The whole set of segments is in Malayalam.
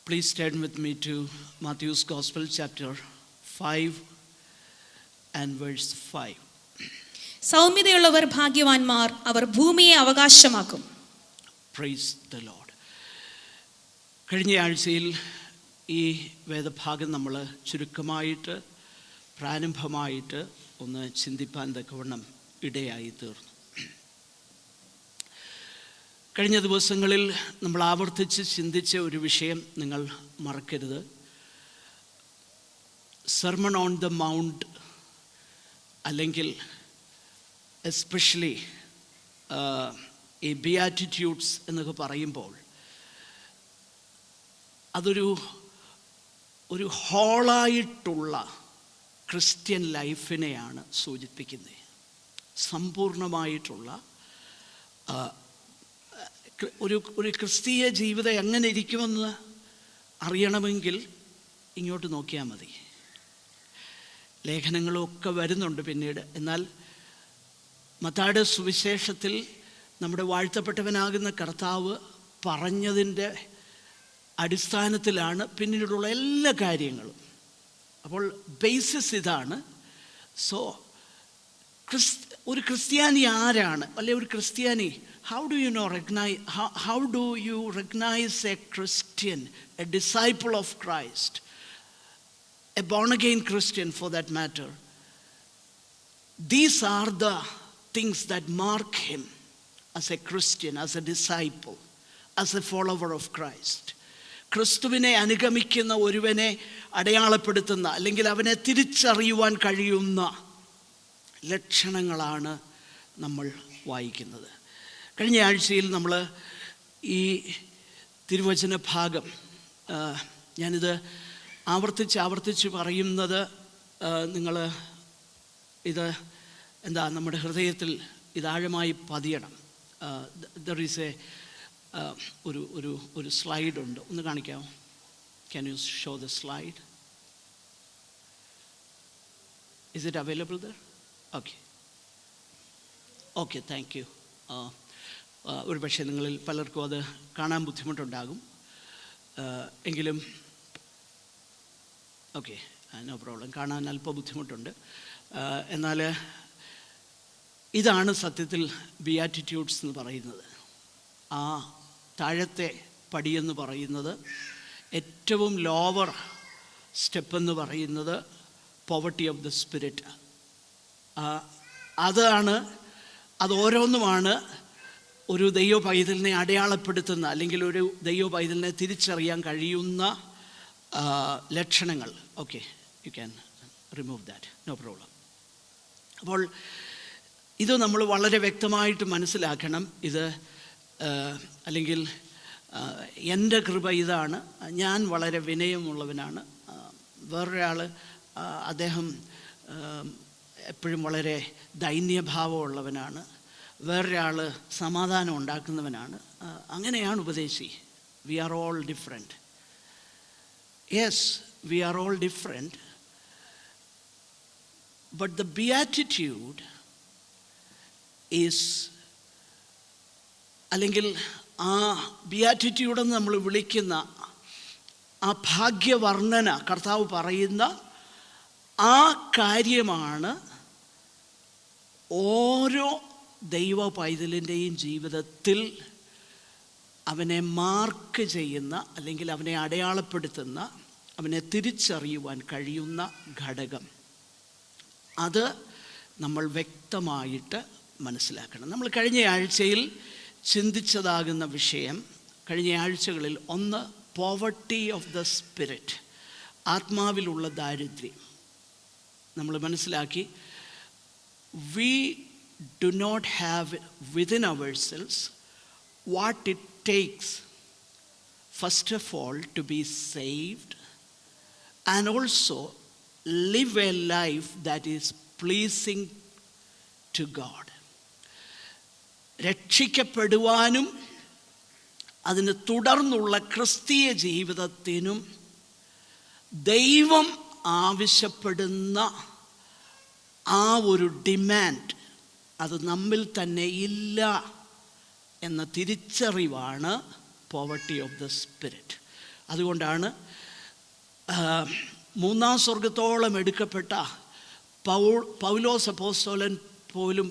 Please turn with me to Matthew's Gospel, chapter 5 and verse 5. സൗമ്യതയുള്ളവർ ഭാഗ്യവാന്മാർ, അവർ ഭൂമിയെ അവകാശമാക്കും. Praise the Lord. കഴിഞ്ഞ ആഴ്ചയിൽ ഈ വേദഭാഗം നമ്മൾ ചുരുക്കമായിട്ട് പ്രാരംഭമായിട്ട് ഒന്ന് ചിന്തിപ്പാൻ തക്കവണ്ണം ഇടയായി തീർന്നു. കഴിഞ്ഞ ദിവസങ്ങളിൽ നമ്മൾ ആവർത്തിച്ച് ചിന്തിച്ച ഒരു വിഷയം നിങ്ങൾ മറക്കരുത്. സെർമൺ ഓൺ ദ മൗണ്ട്, അല്ലെങ്കിൽ എസ്പെഷ്യലി ഈ ബിയാറ്റിറ്റ്യൂഡ്സ് എന്നൊക്കെ പറയുമ്പോൾ അതൊരു ഹോളായിട്ടുള്ള ക്രിസ്ത്യൻ ലൈഫിനെയാണ് സൂചിപ്പിക്കുന്നത്. സമ്പൂർണമായിട്ടുള്ള ഒരു ക്രിസ്തീയ ജീവിതം എങ്ങനെ ഇരിക്കുമെന്ന് അറിയണമെങ്കിൽ ഇങ്ങോട്ട് നോക്കിയാൽ മതി. ലേഖനങ്ങളൊക്കെ വരുന്നുണ്ട് പിന്നീട്. എന്നാൽ മത്തായിയുടെ സുവിശേഷത്തിൽ നമ്മുടെ വാഴ്ത്തപ്പെട്ടവനാകുന്ന കർത്താവ് പറഞ്ഞതിൻ്റെ അടിസ്ഥാനത്തിലാണ് പിന്നീടുള്ള എല്ലാ കാര്യങ്ങളും. അപ്പോൾ ബേസിസ് ഇതാണ്. സോ ഒരു ക്രിസ്ത്യാനി ആരാണ്, അല്ലെ ഒരു ക്രിസ്ത്യാനി, how do you recognize a Christian, a disciple of Christ, a born again Christian for that matter? These are the things that mark him as a Christian, as a disciple, as a follower of Christ. ക്രിസ്തുവിനെ അനുഗമിക്കുന്ന ഒരുവനെ അടയാളപ്പെടുത്തുന്ന, അല്ലെങ്കിൽ അവനെ തിരിച്ചറിയുവാൻ കഴിയുന്ന ലക്ഷണങ്ങളാണ് നമ്മൾ വായിക്കുന്നത്. കഴിഞ്ഞ ആഴ്ചയിൽ നമ്മൾ ഈ തിരുവചന ഭാഗം, ഞാനിത് ആവർത്തിച്ച് പറയുന്നത് നിങ്ങൾ ഇത് നമ്മുടെ ഹൃദയത്തിൽ ഇതാഴമായി പതിയണം. ദർ ഈസ് എ ഒരു സ്ലൈഡ് ഉണ്ട്, ഒന്ന് കാണിക്കാമോ? Can you show the slide? Is it available there? Okay, thank you. ഒരു പക്ഷേ നിങ്ങളിൽ പലർക്കും അത് കാണാൻ ബുദ്ധിമുട്ടുണ്ടാകും. എങ്കിലും ഓക്കെ, നോ പ്രോബ്ലം. കാണാൻ അല്പം ബുദ്ധിമുട്ടുണ്ട്. എന്നാൽ ഇതാണ് സത്യത്തിൽ ബിയാറ്റിറ്റ്യൂഡ്സ് എന്ന് പറയുന്നത്. ആ താഴത്തെ പടിയെന്ന് പറയുന്നത്, ഏറ്റവും ലോവർ സ്റ്റെപ്പെന്ന് പറയുന്നത് പോവർട്ടി ഓഫ് ദ സ്പിരിറ്റ്. അത് ഓരോന്നുമാണ് ഒരു ദൈവ പൈതലിനെ അടയാളപ്പെടുത്തുന്ന, അല്ലെങ്കിൽ ഒരു ദൈവ പൈതലിനെ തിരിച്ചറിയാൻ കഴിയുന്ന ലക്ഷണങ്ങൾ. Okay, you can remove that, no problem. അപ്പോൾ ഇത് നമ്മൾ വളരെ വ്യക്തമായിട്ട് മനസ്സിലാക്കണം. ഇത് അല്ലെങ്കിൽ എൻ്റെ കൃപ ഇതാണ്, ഞാൻ വളരെ വിനയമുള്ളവനാണ്. വേറൊരാൾ, അദ്ദേഹം എപ്പോഴും വളരെ ദൈന്യഭാവമുള്ളവനാണ്. വേറൊരാൾ സമാധാനം ഉണ്ടാക്കുന്നവനാണ്. അങ്ങനെയാണ് ഉപദേശി. We are all different. Yes, we are all different. But the beatitude is, അല്ലെങ്കിൽ ആ ബിയാറ്റിറ്റ്യൂഡെന്ന് നമ്മൾ വിളിക്കുന്ന ആ ഭാഗ്യവർണ്ണന, കർത്താവ് പറയുന്ന ആ കാര്യമാണ് ഓരോ ദൈവ പൈതലിൻ്റെയും ജീവിതത്തിൽ അവനെ മാർക്ക് ചെയ്യുന്ന, അല്ലെങ്കിൽ അവനെ അടയാളപ്പെടുത്തുന്ന, അവനെ തിരിച്ചറിയുവാൻ കഴിയുന്ന ഘടകം. അത് നമ്മൾ വ്യക്തമായിട്ട് മനസ്സിലാക്കണം. നമ്മൾ കഴിഞ്ഞ ആഴ്ചയിൽ ചിന്തിച്ചതാകുന്ന വിഷയം, കഴിഞ്ഞ ആഴ്ചകളിൽ ഒന്ന് പോവർട്ടി ഓഫ് ദ സ്പിരിറ്റ്, ആത്മാവിലുള്ള ദാരിദ്ര്യം. നമ്മൾ മനസ്സിലാക്കി, we do not have within ourselves what it takes, first of all, to be saved, and also live a life that is pleasing to God. രക്ഷിക്കപ്പെടുവാനും അതിന് തുടർന്നുള്ള ക്രിസ്തീയ ജീവിതത്തിനും ദൈവം ആവശ്യപ്പെടുന്ന ആ ഒരു ഡിമാൻഡ് അത് നമ്മിൽ തന്നെ ഇല്ല എന്ന തിരിച്ചറിവാണ് പോവർട്ടി ഓഫ് ദ സ്പിരിറ്റ്. അതുകൊണ്ടാണ് മൂന്നാം സ്വർഗത്തോളം എടുക്കപ്പെട്ട പൗലോസ് അപ്പോസ്തലൻ പോലും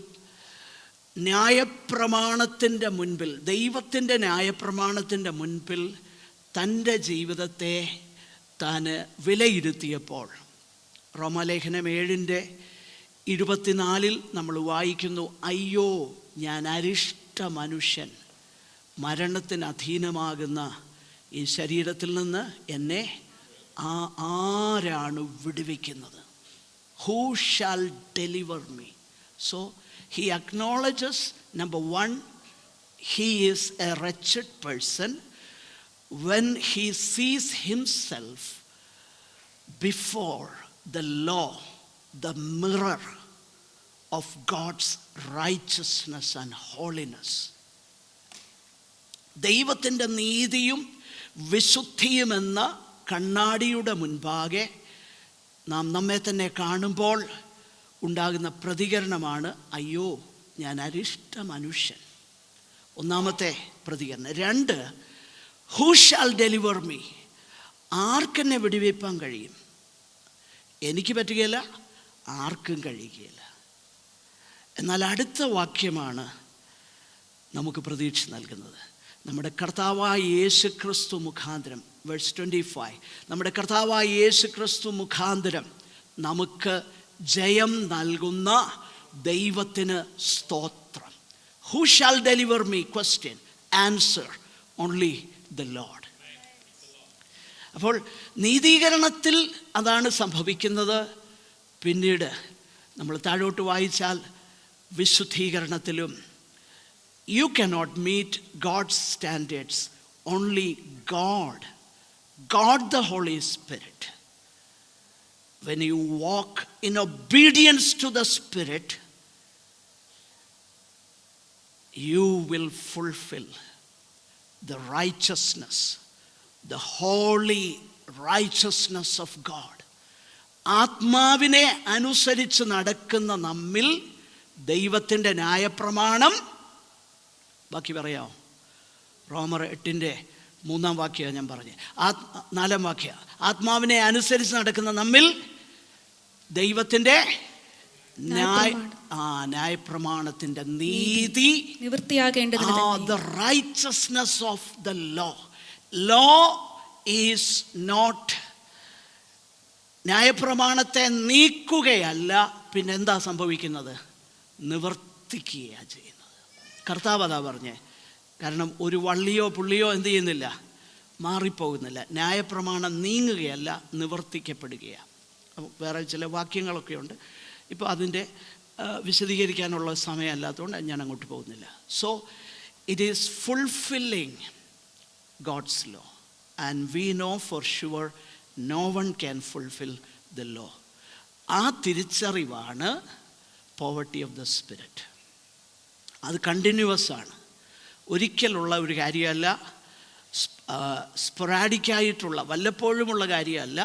ന്യായപ്രമാണത്തിൻ്റെ മുൻപിൽ, ദൈവത്തിൻ്റെ ന്യായപ്രമാണത്തിൻ്റെ മുൻപിൽ തൻ്റെ ജീവിതത്തെ താൻ വിലയിരുത്തിയപ്പോൾ, റോമാലേഖനം 7:24 നമ്മൾ വായിക്കുന്നു, അയ്യോ ഞാൻ അരിഷ്ട മനുഷ്യൻ, മരണത്തിന് അധീനമാകുന്ന ഈ ശരീരത്തിൽ നിന്ന് എന്നെ ആരാണ് വിടുവിക്കുന്നത്? Who shall deliver me? So he acknowledges, number one, he is a wretched person when he sees himself before the law, the mirror of God's righteousness and holiness. ദൈവത്തിൻ്റെ നീതിയും വിശുദ്ധിയുമെന്ന കണ്ണാടിയുടെ മുൻപാകെ നാം നമ്മെ തന്നെ കാണുമ്പോൾ ഉണ്ടാകുന്ന പ്രതികരണമാണ്, അയ്യോ ഞാൻ അരിഷ്ട മനുഷ്യൻ. ഒന്നാമത്തെ പ്രതികരണം. 2, ഹൂ ഷാൽ ഡെലിവർ മീ? ആർക്കെന്നെ വെടിവെപ്പാൻ കഴിയും? എനിക്ക് പറ്റുകയില്ല, ആർക്കും കഴിയുകയില്ല. എന്നാൽ അടുത്ത വാക്യമാണ് നമുക്ക് പ്രതീക്ഷ നൽകുന്നത്. നമ്മുടെ കർത്താവായ യേശു ക്രിസ്തു മുഖാന്തരം, വേഴ്സ് 25, നമ്മുടെ കർത്താവായ യേശു ക്രിസ്തു മുഖാന്തരം നമുക്ക് ജയം നൽകുന്ന ദൈവത്തിന് സ്തോത്രം. Who shall deliver me? Question. Answer, only the Lord. അപ്പോൾ നീതീകരണത്തിൽ അതാണ് സംഭവിക്കുന്നത്. പിന്നീട് നമ്മൾ താഴോട്ട് വായിച്ചാൽ വിശുദ്ധീകരണത്തിലും you cannot meet God's standards. Only God the Holy Spirit. When you walk in obedience to the Spirit, you will fulfill the righteousness, the holy righteousness of God. ആത്മാവിനെ അനുസരിച്ച് നടക്കുന്ന നമ്മിൽ ദൈവത്തിൻ്റെ ന്യായപ്രമാണം, ബാക്കി പറയാമോ? റോമർ 8:3 ഞാൻ പറഞ്ഞത്. 4 ആത്മാവിനെ അനുസരിച്ച് നടക്കുന്ന നമ്മിൽ ദൈവത്തിൻ്റെ ന്യായപ്രമാണത്തിൻ്റെ നീതി നിവൃത്തിയാകേണ്ടതിന്, the righteousness of the law. Law is not, ന്യായപ്രമാണത്തെ നീക്കുകയല്ല, പിന്നെന്താ സംഭവിക്കുന്നത്? നിവർത്തിക്കുകയാണ് ചെയ്യുന്നത്. കർത്താവ് അതാ പറഞ്ഞേ. കാരണം ഒരു വള്ളിയോ പുള്ളിയോ എന്ത് ചെയ്യുന്നില്ല, മാറിപ്പോകുന്നില്ല. ന്യായപ്രമാണം നീങ്ങുകയല്ല, നിവർത്തിക്കപ്പെടുകയാണ്. വേറെ ചില വാക്യങ്ങളൊക്കെ ഉണ്ട്, ഇപ്പോൾ അതിൻ്റെ വിശദീകരിക്കാനുള്ള സമയമല്ലാത്തതുകൊണ്ട് ഞാൻ അങ്ങോട്ട് പോകുന്നില്ല. So it is fulfilling God's law, and we know for sure no one can fulfil the law. ആ തിരിച്ചറിവാണ് പോവർട്ടി ഓഫ് ദ സ്പിരിറ്റ്. അത് കണ്ടിന്യൂവസ് ആണ്, ഒരിക്കലുള്ള ഒരു കാര്യമല്ല, സ്പൊറാഡിക്കായിട്ടുള്ള വല്ലപ്പോഴുമുള്ള കാര്യമല്ല,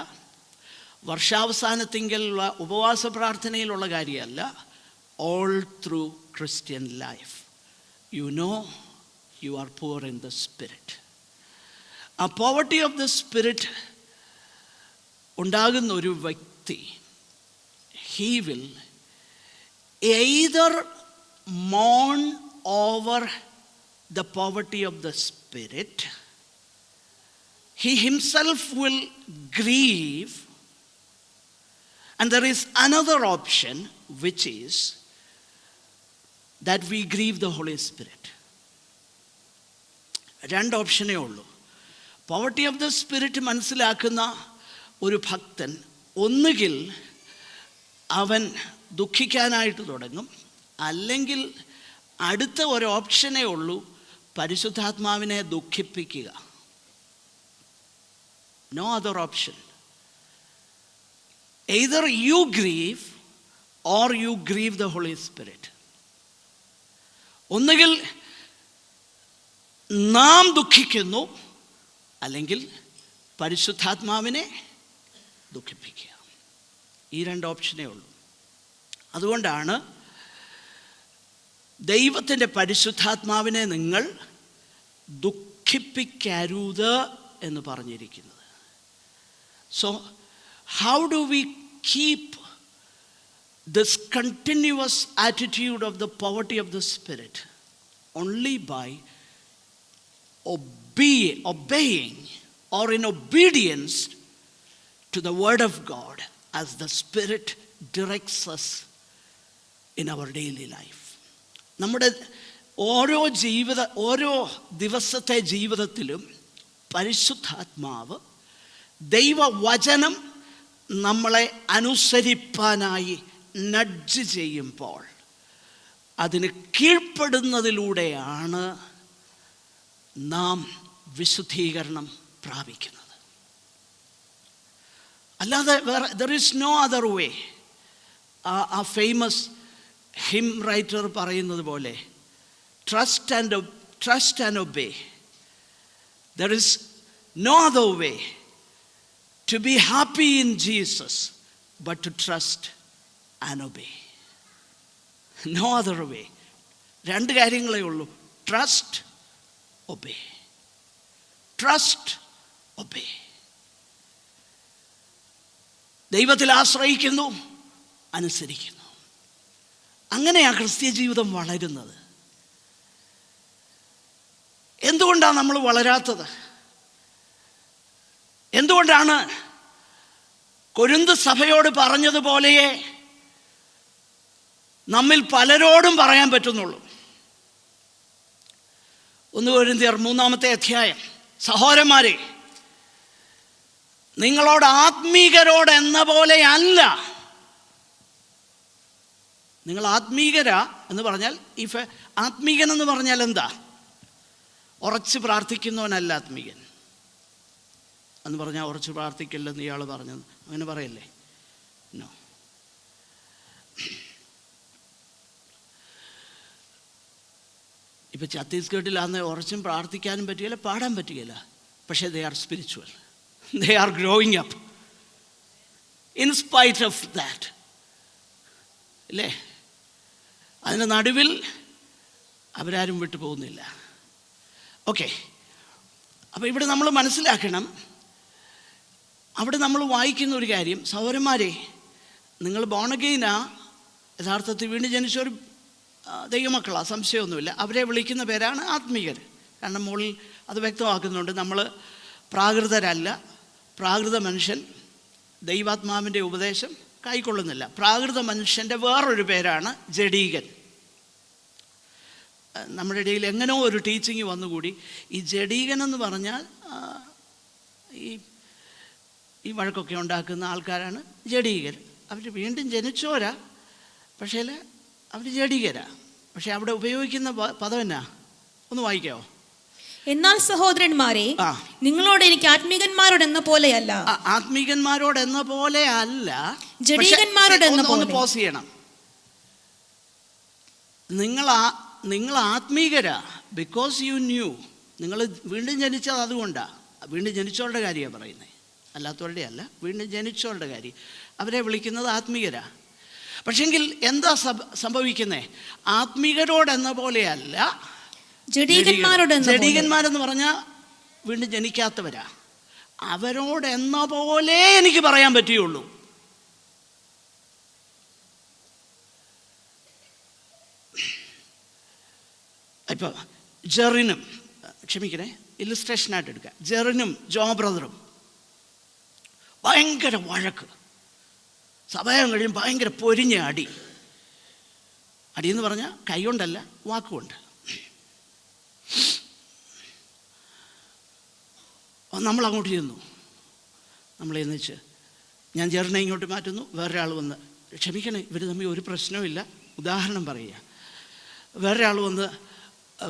വർഷാവസാനത്തിങ്കലുള്ള ഉപവാസ പ്രാർത്ഥനയിലുള്ള കാര്യമല്ല. All through Christian life you know you are poor in the spirit. ആ പോവർട്ടി ഓഫ് ദ സ്പിരിറ്റ് ഉണ്ടാകുന്ന ഒരു വ്യക്തി, he will either mourn over the poverty of the spirit, he himself will grieve, and there is another option, which is that we grieve the Holy Spirit. 2 ഓപ്ഷനേ ഉള്ളൂ. പോവർട്ടി ഓഫ് ദ സ്പിരിറ്റ് മനസ്സിലാക്കുന്ന ഒരു ഭക്തൻ ഒന്നുകിൽ അവൻ ദുഃഖിക്കാനായിട്ട് തുടങ്ങും, അല്ലെങ്കിൽ അടുത്ത ഒരു ഓപ്ഷനേ ഉള്ളൂ, പരിശുദ്ധാത്മാവിനെ ദുഃഖിപ്പിക്കുക. No other option. Either you grieve or you grieve the Holy Spirit. ഒന്നുകിൽ നാം ദുഃഖിക്കുന്നു, അല്ലെങ്കിൽ പരിശുദ്ധാത്മാവിനെ ദുഃഖിപ്പിക്കുക. ഈ 2 ഓപ്ഷനേ ഉള്ളൂ. അതുകൊണ്ടാണ് ദൈവത്തിൻ്റെ പരിശുദ്ധാത്മാവിനെ നിങ്ങൾ ദുഃഖിപ്പിക്കരുത് എന്ന് പറഞ്ഞിരിക്കുന്നത്. So how do we keep this continuous attitude of the poverty of the spirit? Only by obeying or in obedience to the word of God as the Spirit directs us in our daily life. നമ്മുടെ ഓരോ ദിവസത്തെ ജീവിതത്തിലും പരിശുദ്ധാത്മാവ് ദൈവവചനം നമ്മളെ അനുസരിപ്പാനായി നഡ്ജ് ചെയ്യുമ്പോൾ അതിന് കീഴ്പ്പെടുന്നതിലൂടെയാണ് നാം വിശുദ്ധീകരണം പ്രാപിക്കുന്നത്. അല്ലാതെ വേറെ there is no other way. ആ ഫേമസ് ഹിം റൈറ്റർ പറയുന്നത് പോലെ trust and obey. There is no other way to be happy in Jesus but to trust and obey. No other way. രണ്ട് കാര്യങ്ങളേ ഉള്ളൂ. Trust, obey. Trust, obey. ദൈവത്തിൽ ആശ്രയിക്കുന്നു, അനുസരിക്കുന്നു. അങ്ങനെയാണ് ക്രിസ്തീയ ജീവിതം വളരുന്നത്. എന്തുകൊണ്ടാണ് നമ്മൾ വളരാത്തത്? എന്തുകൊണ്ടാണ് കൊരിന്ത് സഭയോട് പറഞ്ഞതുപോലെയേ നമ്മിൽ പലരോടും പറയാൻ പറ്റുന്നുള്ളൂ? 1 കൊരിന്ത്യർ 3-ാമത്തെ അധ്യായം, സഹോദരന്മാരെ, നിങ്ങളോട് ആത്മീകരോട് എന്ന പോലെയല്ല. നിങ്ങൾ ആത്മീകരാ എന്ന് പറഞ്ഞാൽ, ആത്മീകൻ എന്ന് പറഞ്ഞാൽ എന്താ? ഉറച്ച് പ്രാർത്ഥിക്കുന്നവനല്ല ആത്മീകൻ എന്ന് പറഞ്ഞാൽ ഉറച്ച് പ്രാർത്ഥിക്കില്ലെന്ന് ഇയാൾ പറഞ്ഞത് അങ്ങനെ പറയല്ലേ? നോ. ഇപ്പം ഛത്തീസ്ഗഡിലാന്ന് ഉറച്ചും പ്രാർത്ഥിക്കാനും പറ്റുകയില്ല, പാടാൻ പറ്റുകയില്ല. പക്ഷേ they are spiritual, they are growing up in spite of that. അല്ലേ? അതിൻ്റെ നടുവിൽ അവരാരും വിട്ടു പോകുന്നില്ല. ഓക്കെ, അപ്പോൾ ഇവിടെ നമ്മൾ മനസ്സിലാക്കണം, അവിടെ നമ്മൾ വായിക്കുന്ന ഒരു കാര്യം, സഹോദരന്മാരെ, നിങ്ങൾ ബോൺ അഗെയിനാ, യഥാർത്ഥത്തിൽ വീണ്ടും ജനിച്ചൊരു ദൈവമക്കളാ, സംശയമൊന്നുമില്ല. അവരെ വിളിക്കുന്ന പേരാണ് ആത്മീയർ. കാരണം മുകളിൽ അത് വ്യക്തമാക്കുന്നുണ്ട്, നമ്മൾ പ്രാകൃതരല്ല. പ്രാകൃത മനുഷ്യൻ ദൈവാത്മാവിൻ്റെ ഉപദേശം കൈക്കൊള്ളുന്നില്ല. പ്രാകൃത മനുഷ്യൻ്റെ വേറൊരു പേരാണ് ജഡീകൻ. നമ്മുടെ ഇടയിൽ എങ്ങനെയോ ഒരു ടീച്ചിങ് വന്നുകൂടി, ഈ ജഡീകൻ എന്ന് പറഞ്ഞാൽ ഈ വഴക്കൊക്കെ ഉണ്ടാക്കുന്ന ആൾക്കാരാണ് ജഡീകർ. അവർ വീണ്ടും ജനിച്ചോരാ, പക്ഷേ അവർ ജഡീകരാ. പക്ഷെ അവിടെ ഉപയോഗിക്കുന്ന പദം എന്നാ? ഒന്ന് വായിക്കാവോ? എന്നാൽ സഹോദരന്മാരെ, നിങ്ങളോട് എനിക്ക് ആത്മീകന്മാരോട് എന്ന പോലെയല്ല. ആത്മീകന്മാരോട് എന്ന പോലെ അല്ല, ജഡീകന്മാരോട് എന്ന പോലെ. ഒന്ന് പോസ് ചെയ്യണം. നിങ്ങൾ ആത്മീകരാ ബിക്കോസ് യു ന്യൂ. നിങ്ങൾ വീണ്ടും ജനിച്ചത് അതുകൊണ്ടാണ്. വീണ്ടും ജനിച്ചവരുടെ കാര്യമാണ് പറയുന്നത്, അല്ലാത്തവരുടെ അല്ല. വീണ്ടും ജനിച്ചവരുടെ കാര്യം. അവരെ വിളിക്കുന്നത് ആത്മീകരാ. പക്ഷെങ്കിൽ എന്താ സംഭവിക്കുന്നത്? ആത്മീകരോടെന്ന പോലെയല്ല, ജഡീകന്മാരെന്ന് പറഞ്ഞാൽ വീണ്ടും ജനിക്കാത്തവരാ. അവരോടെന്ന പോലെ എനിക്ക് പറയാൻ പറ്റുകയുള്ളൂ. ഇപ്പം ജെറിനും, ക്ഷമിക്കണേ, ഇല്ലുസ്ട്രേഷനായിട്ട് എടുക്കുക. ജെറിനും ജോ ബ്രദറും ഭയങ്കര വഴക്ക്, സമയം കഴിയും ഭയങ്കര പൊരിഞ്ഞ അടിയെന്ന് പറഞ്ഞാൽ കൈ കൊണ്ടല്ല, വാക്കുകൊണ്ട്. നമ്മൾ അങ്ങോട്ട് ചെന്നു, നമ്മൾ എന്നിച്ച് ഞാൻ ജെറിനെ ഇങ്ങോട്ട് മാറ്റുന്നു, വേറൊരാൾ വന്ന്, ക്ഷമിക്കണേ, ഇവർ തമ്മിൽ ഒരു പ്രശ്നവുമില്ല, ഉദാഹരണം പറയുക. വേറൊരാൾ വന്ന്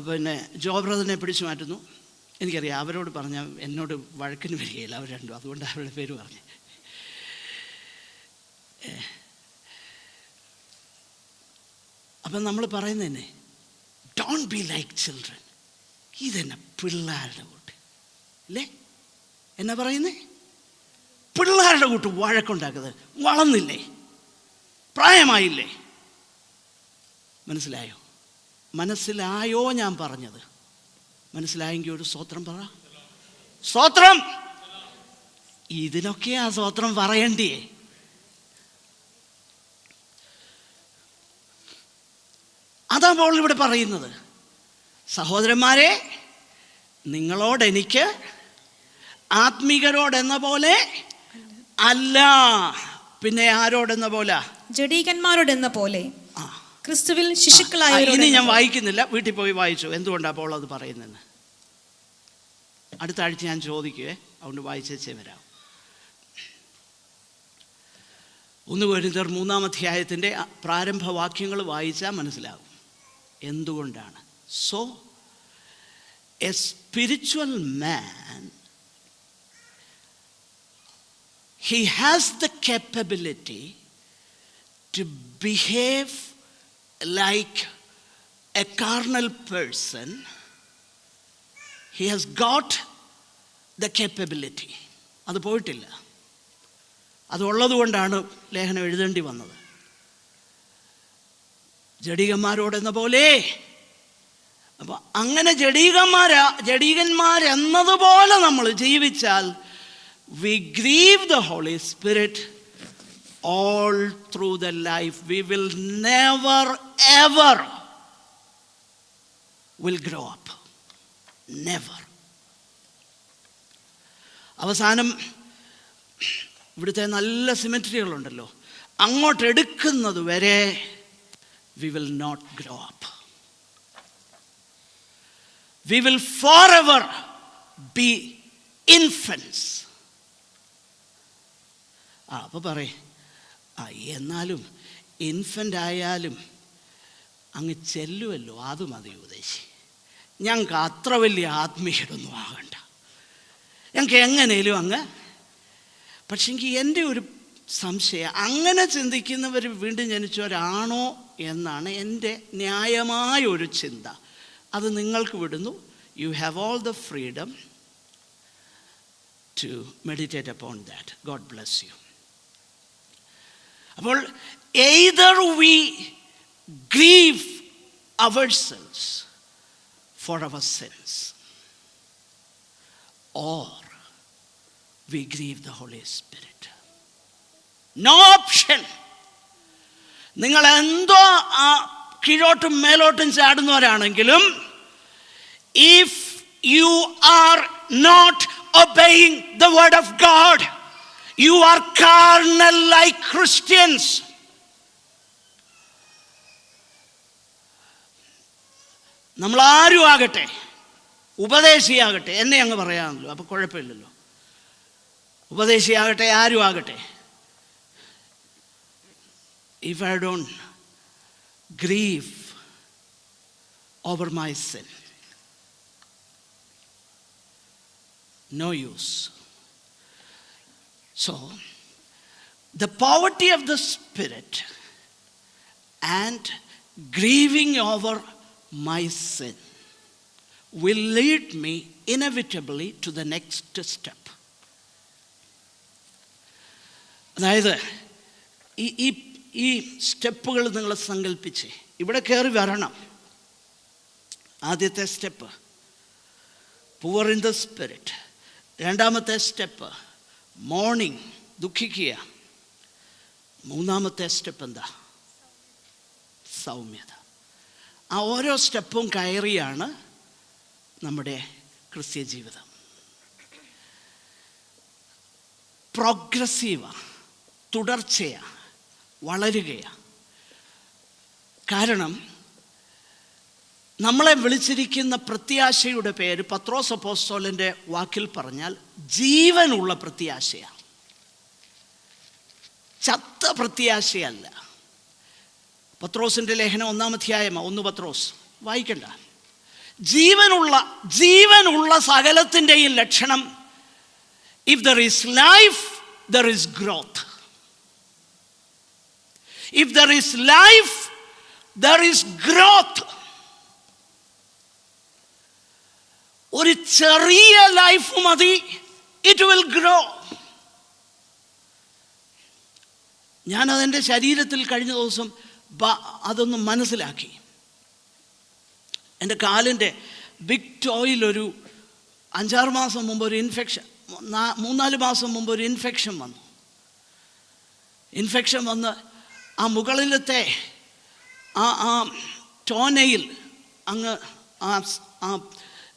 പിന്നെ ജോ ബ്രദറിനെ പിടിച്ചു മാറ്റുന്നു. എനിക്കറിയാം, അവരോട് പറഞ്ഞാൽ എന്നോട് വഴക്കിന് വരികയില്ല അവർ രണ്ടും, അതുകൊണ്ട് അവരുടെ പേര് പറഞ്ഞു. അപ്പം നമ്മൾ പറയുന്നത് തന്നെ, ഡോണ്ട് ബി ലൈക്ക് ചിൽഡ്രൻ. ഇതെന്നെ പിള്ളേരുടെ കൂട്ട് അല്ലേ? എന്നാ പറയുന്നേ? പിള്ളേരുടെ കൂട്ട് വഴക്കുണ്ടാക്കുന്നത്. വളർന്നില്ലേ? പ്രായമായില്ലേ? മനസ്സിലായോ ഞാൻ പറഞ്ഞത്? മനസ്സിലായെങ്കിൽ ഒരു സ്തോത്രം പറ. സ്തോത്രം. ഇതിനൊക്കെയാ സ്തോത്രം പറയണ്ടേ? അതാ പോൾ ഇവിടെ പറയുന്നത്. സഹോദരന്മാരെ, നിങ്ങളോടെനിക്ക് ആത്മീകരോടെന്ന പോലെ അല്ല, പിന്നെ ആരോടെന്ന പോലെ? ജഡീകന്മാരോടെന്ന പോലെ, ക്രിസ്തുവിൽ ശിശുക്കളായ. ഇനി ഞാൻ വായിക്കുന്നില്ല, വീട്ടിൽ പോയി വായിച്ചു. എന്തുകൊണ്ടാണ് അപ്പോൾ അത് പറയുന്നത്? അടുത്ത ആഴ്ച ഞാൻ ചോദിക്കുവേ, അതുകൊണ്ട് വായിച്ചേ വരാം. 1 കൊരിന്ത്യർ 3-ാം അധ്യായത്തിൻ്റെ പ്രാരംഭ വാക്യങ്ങൾ വായിച്ചാൽ മനസ്സിലാകും എന്തുകൊണ്ടാണ്. So A spiritual man, he has the capability to behave like a carnal person. He has got the capability. അത് പോയിട്ടില്ല. അതുള്ളത് കൊണ്ടാണ് ലേഖനം എഴുതേണ്ടി വന്നത്. ജഡീകന്മാരോടെന്ന പോലെ. അപ്പോൾ അങ്ങനെ ജഡീകന്മാരെന്നതുപോലെ നമ്മൾ ജീവിച്ചാൽ we grieve the Holy Spirit all through the life. We will never ever will grow up. Never. അവസാനം ഇവിടുത്തെ നല്ല സിമെട്രികളുണ്ടല്ലോ, അങ്ങോട്ട് എടുക്കുന്നത് വരെ we will not grow up. We will forever be infants. അപ്പോൾ പറയും, എന്നാലും ഇൻഫൻ്റ് ആയാലും അങ്ങ് ചെല്ലുമല്ലോ, അത് മതി ഉപദേശി, ഞങ്ങൾക്ക് അത്ര വലിയ ആത്മീയതൊന്നും ആകണ്ട, ഞങ്ങൾക്ക് എങ്ങനെയും അങ്ങ്. പക്ഷെങ്കിൽ എൻ്റെ ഒരു സംശയം, അങ്ങനെ ചിന്തിക്കുന്നവർ വീണ്ടും ജനിച്ചവരാണോ എന്നാണ് എൻ്റെ ന്യായമായ ഒരു ചിന്ത. അത് നിങ്ങൾക്ക് വിടുന്നു. You have all the freedom to meditate upon that. God bless you. അപ്പോൾ either we grieve ourselves for our sins or we grieve the Holy Spirit. No option. നിങ്ങൾ എന്തോ കീഴോട്ടും മേലോട്ടും ചാടുന്നവരാണെങ്കിലും, if you are not obeying the word of God, you are carnal like Christians. നമ്മൾ ആരും ആകട്ടെ, ഉപദേശിയാകട്ടെ, എന്നെ അങ്ങ് പറയാമല്ലോ, അപ്പോൾ കുഴപ്പമില്ലല്ലോ. ഉപദേശിയാകട്ടെ, ആരും ആകട്ടെ, if I don't grieve over my sin, no use. So, the poverty of the spirit and grieving over my sin will lead me inevitably to the next step. അതായത് ഈ സ്റ്റെപ്പുകൾ നിങ്ങൾ സങ്കല്പിച്ച് ഇവിടെ കയറി വരണം. ആദ്യത്തെ step poor in the spirit. രണ്ടാമത്തെ സ്റ്റെപ്പ് മോർണിംഗ്, ദുഃഖിക്കുക. മൂന്നാമത്തെ സ്റ്റെപ്പ് എന്താ? സൗമ്യത. ആ ഓരോ സ്റ്റെപ്പും കയറിയാണ് നമ്മുടെ ക്രിസ്ത്യ ജീവിതം. പ്രോഗ്രസീവാണ്, തുടർച്ചയാണ്, വളരുകയാണ്. കാരണം നമ്മളെ വിളിച്ചിരിക്കുന്ന പ്രത്യാശയുടെ പേര് പത്രോസ് അപ്പോസ്തലൻ്റെ വാക്കിൽ പറഞ്ഞാൽ ജീവനുള്ള പ്രത്യാശയാണ്, ചത്ത പ്രത്യാശയല്ല. പത്രോസിൻ്റെ ലേഖനം 1-ാം അധ്യായം 1 പത്രോസ് വായിക്കണ്ട. ജീവനുള്ള സകലത്തിൻ്റെയും ലക്ഷണം, if there is life there is growth. If there is life there is growth. ഒരു ചെറിയ ലൈഫ് മതി, ഇറ്റ് വിൽ ഗ്രോ. ഞാനതെൻ്റെ ശരീരത്തിൽ കഴിഞ്ഞ ദിവസം അതൊന്ന് മനസ്സിലാക്കി. എൻ്റെ കാലിൻ്റെ ബിഗ് ടോയിലൊരു 5-6 മാസം മുമ്പ് ഒരു ഇൻഫെക്ഷൻ, 3-4 മാസം മുമ്പ് ഒരു ഇൻഫെക്ഷൻ വന്നു. ഇൻഫെക്ഷൻ വന്ന് ആ മുകളിലത്തെ ആ ടോനയിൽ അങ്ങ്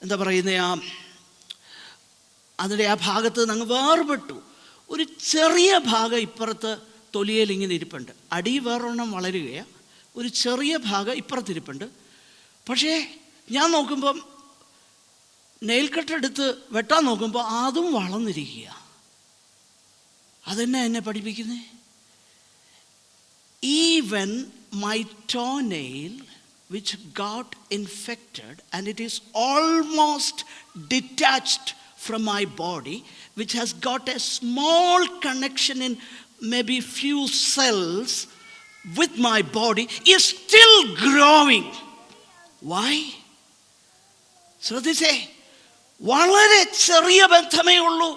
എന്താ പറയുന്നത്, അതിൻ്റെ ആ ഭാഗത്ത് നിന്ന് അങ്ങ് വേർപെട്ടു. ഒരു ചെറിയ ഭാഗം ഇപ്പുറത്ത് തൊലിയിൽ ഇങ്ങനെ ഇരിപ്പുണ്ട്. അടി വേറൊരെണ്ണം വളരുകയാണ്, ഒരു ചെറിയ ഭാഗം ഇപ്പുറത്തിരിപ്പുണ്ട്. പക്ഷേ ഞാൻ നോക്കുമ്പം നെയിൽ കട്ടെടുത്ത് വെട്ടാൻ നോക്കുമ്പോൾ അതും വളർന്നിരിക്കുക. അതെന്നെ എന്നെ പഠിപ്പിക്കുന്നത്, even my toenail which got infected and it is almost detached from my body, which has got a small connection in maybe few cells with my body, is still growing. Why? ശ്രദ്ധിച്ചേ, വളരെ ചെറിയ ബന്ധമേ ഉള്ളൂ,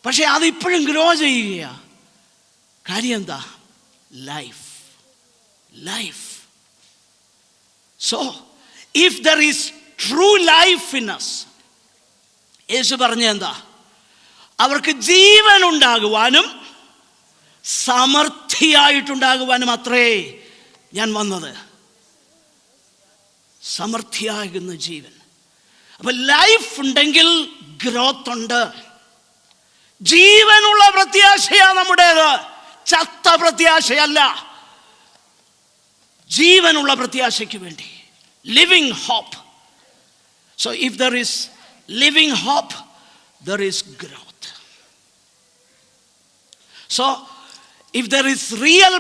പക്ഷെ അതിപ്പോഴും ഗ്രോ ചെയ്യുകയാ. കാര്യം എന്താ? Life. So if there is true life in us, യേശു പറഞ്ഞ എന്താ? അവർക്ക് ജീവൻ ഉണ്ടാകുവാനും സമൃദ്ധിയായിട്ടുണ്ടാകുവാനും അത്രേ ഞാൻ വന്നത്. സമൃദ്ധിയാകുന്ന ജീവൻ. അപ്പൊ ലൈഫ് ഉണ്ടെങ്കിൽ ഗ്രോത്ത് ഉണ്ട്. ജീവനുള്ള പ്രത്യാശയാ നമ്മുടേത്, ചത്ത പ്രത്യാശയല്ല. ജീവനുള്ള പ്രത്യാശയ്ക്ക് വേണ്ടി, living hope. So if there is living hope, there is growth. So if there is real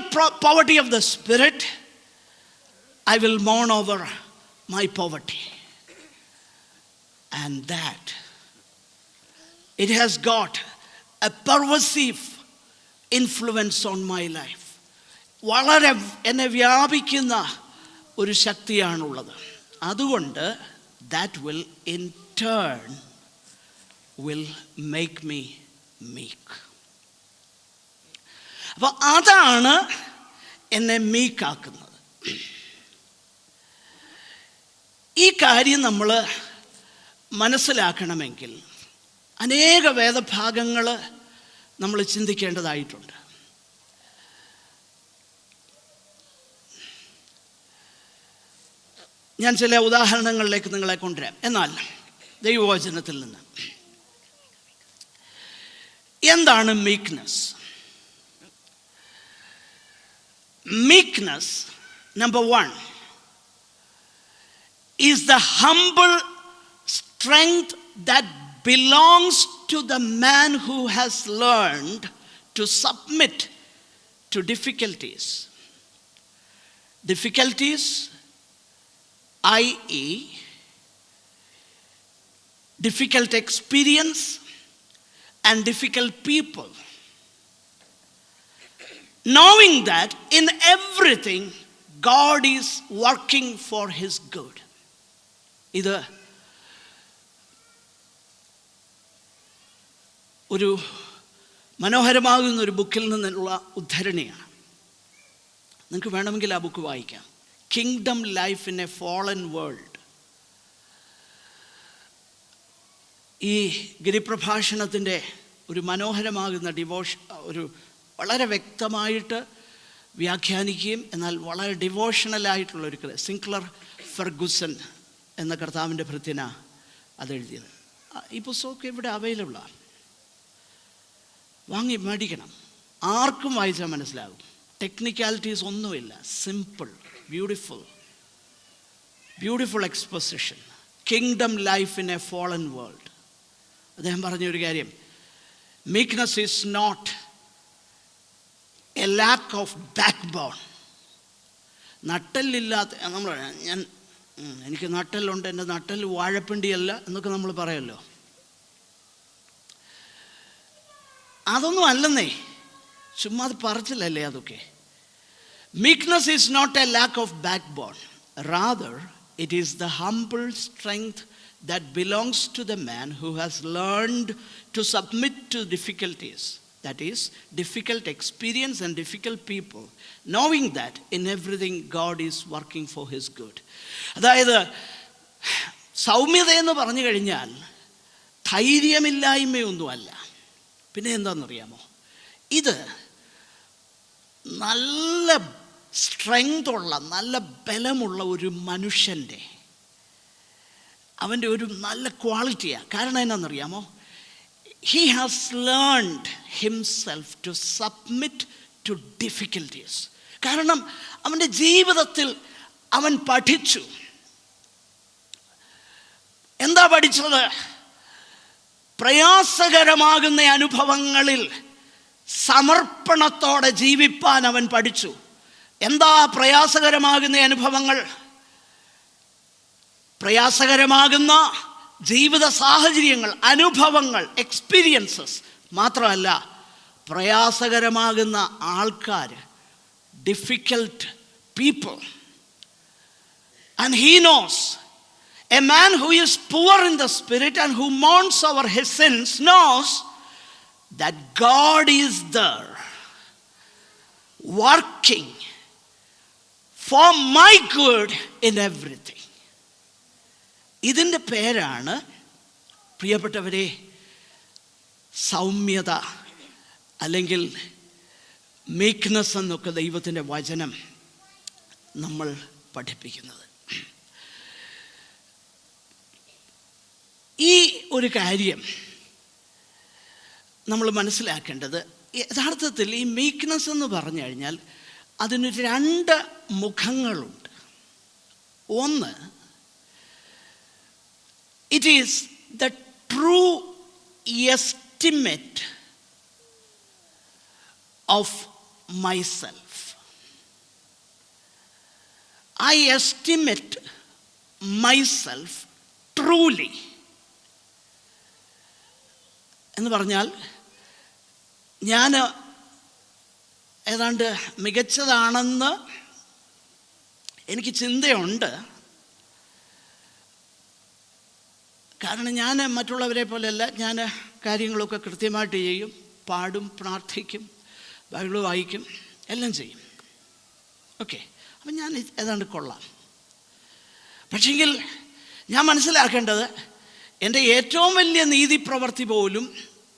poverty of the spirit, I will mourn over my poverty. And that it has got a pervasive influence on my life. വളരെ എന്നെ വ്യാപിക്കുന്ന ഒരു ശക്തിയാണുള്ളത്. അതുകൊണ്ട് that will in turn will make me meek. അപ്പോൾ അതാണ് എന്നെ മീക്കാക്കുന്നത്. ഈ കാര്യം നമ്മൾ മനസ്സിലാക്കണമെങ്കിൽ അനേക വേദഭാഗങ്ങൾ നമ്മൾ ചിന്തിക്കേണ്ടതായിട്ടുണ്ട്. ഞാൻ ചില ഉദാഹരണങ്ങളിലേക്ക് നിങ്ങളെ കൊണ്ടുവരാം. എന്നാൽ ദൈവവചനത്തിൽ നിന്ന് എന്താണ് meekness? Meekness, number 1, is the humble strength that belongs to the man who has learned to submit to difficulties. Difficulties, i.e., difficult experience and difficult people. Knowing that in everything God is working for his good. ഇത് ഒരു മനോഹരമാകുന്ന ഒരു ബുക്കിൽ നിന്നുള്ള ഉദ്ധരണിയാണ്. നിങ്ങൾക്ക് വേണമെങ്കിൽ ആ ബുക്ക് വായിക്കാം. Kingdom life in a fallen world. ഈ ഗിരിപ്രഭാഷണത്തിൻ്റെ ഒരു മനോഹരമാകുന്ന ഒരു വളരെ വ്യക്തമായിട്ട് വ്യാഖ്യാനിക്കുകയും എന്നാൽ വളരെ ഡിവോഷണലായിട്ടുള്ളൊരു സിൻക്ലർ ഫെർഗുസൺ എന്ന കർത്താവിൻ്റെ ഭൃത്യന അതെഴുതിയത്. ഈ പുസ്തകമൊക്കെ ഇവിടെ അവൈലബിളാണ്, വാങ്ങി മേടിക്കണം. ആർക്കും വായിച്ചാൽ മനസ്സിലാകും. ടെക്നിക്കാലിറ്റീസ് ഒന്നുമില്ല, simple, beautiful exposition. Kingdom life in a fallen world. അദ്ദേഹം പറഞ്ഞൊരു കാര്യം, meekness is not a lack of backbone. നട്ടെല്ലില്ലാത്ത എനിക്ക് നട്ടെല്ലുണ്ട്, എൻ്റെ നട്ടെല്ല് വാഴപ്പിണ്ടിയല്ല എന്നൊക്കെ നമ്മൾ പറയുമല്ലോ. അതൊന്നും അല്ലെന്നേ, ചുമ്മാ അത് പറച്ചില്ലല്ലേ അതൊക്കെ. Meekness is not a lack of backbone. Rather, it is the humble strength that belongs to the man who has learned to submit to difficulties. That is, difficult experience and difficult people, knowing that in everything God is working for his good. അതായത് സൗമ്യത എന്ന് പറഞ്ഞു കഴിഞ്ഞാൽ ധൈര്യമില്ലായ്മയൊന്നുമല്ല. പിന്നെ എന്താണെന്നറിയാമോ, ഇത് നല്ല സ്ട്രെങ്തുള്ള, നല്ല ബലമുള്ള ഒരു മനുഷ്യൻ്റെ അവൻ്റെ ഒരു നല്ല ക്വാളിറ്റിയാണ്. കാരണം എന്നാണെന്നറിയാമോ, he has learned himself to submit to difficulties. കാരണം അവൻ്റെ ജീവിതത്തിൽ അവൻ പഠിച്ചു. എന്താ പഠിച്ചത്? പ്രയാസകരമാകുന്ന അനുഭവങ്ങളിൽ സമർപ്പണത്തോടെ ജീവിപ്പാൻ അവൻ പഠിച്ചു. എന്താ പ്രയാസകരമാകുന്ന അനുഭവങ്ങൾ? പ്രയാസകരമാകുന്ന ജീവിത സാഹചര്യങ്ങൾ, അനുഭവങ്ങൾ, എക്സ്പീരിയൻസസ് മാത്രമല്ല, പ്രയാസകരമാകുന്ന ആൾക്കാർ, difficult people. And he nose, a man who is poor in the spirit and who mourns over his sins knows that God is there working for my good in everything. ഇതിൻ്റെ പേരാണ് പ്രിയപ്പെട്ടവരെ സൗമ്യത, അല്ലെങ്കിൽ മീക്ക്നെസ് എന്നൊക്കെ ദൈവത്തിൻ്റെ വചനം നമ്മൾ പഠിപ്പിക്കുന്നത്. ഈ ഒരു കാര്യം നമ്മൾ മനസ്സിലാക്കേണ്ടത്, യഥാർത്ഥത്തിൽ ഈ മീക്ക്നെസ് എന്ന് പറഞ്ഞു കഴിഞ്ഞാൽ അതിന് രണ്ട് മുഖങ്ങളുണ്ട്. ഒന്ന്, it is the true estimate of myself. I estimate myself truly എന്ന് പറഞ്ഞാൽ, ഞാൻ ഏതാണ്ട് മികച്ചതാണെന്ന് എനിക്ക് ചിന്തയുണ്ട്. കാരണം ഞാൻ മറ്റുള്ളവരെ പോലെയല്ല, ഞാൻ കാര്യങ്ങളൊക്കെ കൃത്യമായിട്ട് ചെയ്യും, പാടും, പ്രാർത്ഥിക്കും, ബൈബിൾ വായിക്കും, എല്ലാം ചെയ്യും. ഓക്കെ, അപ്പം ഞാൻ ഏതാണ്ട് കൊള്ളാം. പക്ഷെങ്കിൽ ഞാൻ മനസ്സിലാക്കേണ്ടത്, എൻ്റെ ഏറ്റവും വലിയ നീതിപ്രവൃത്തി പോലും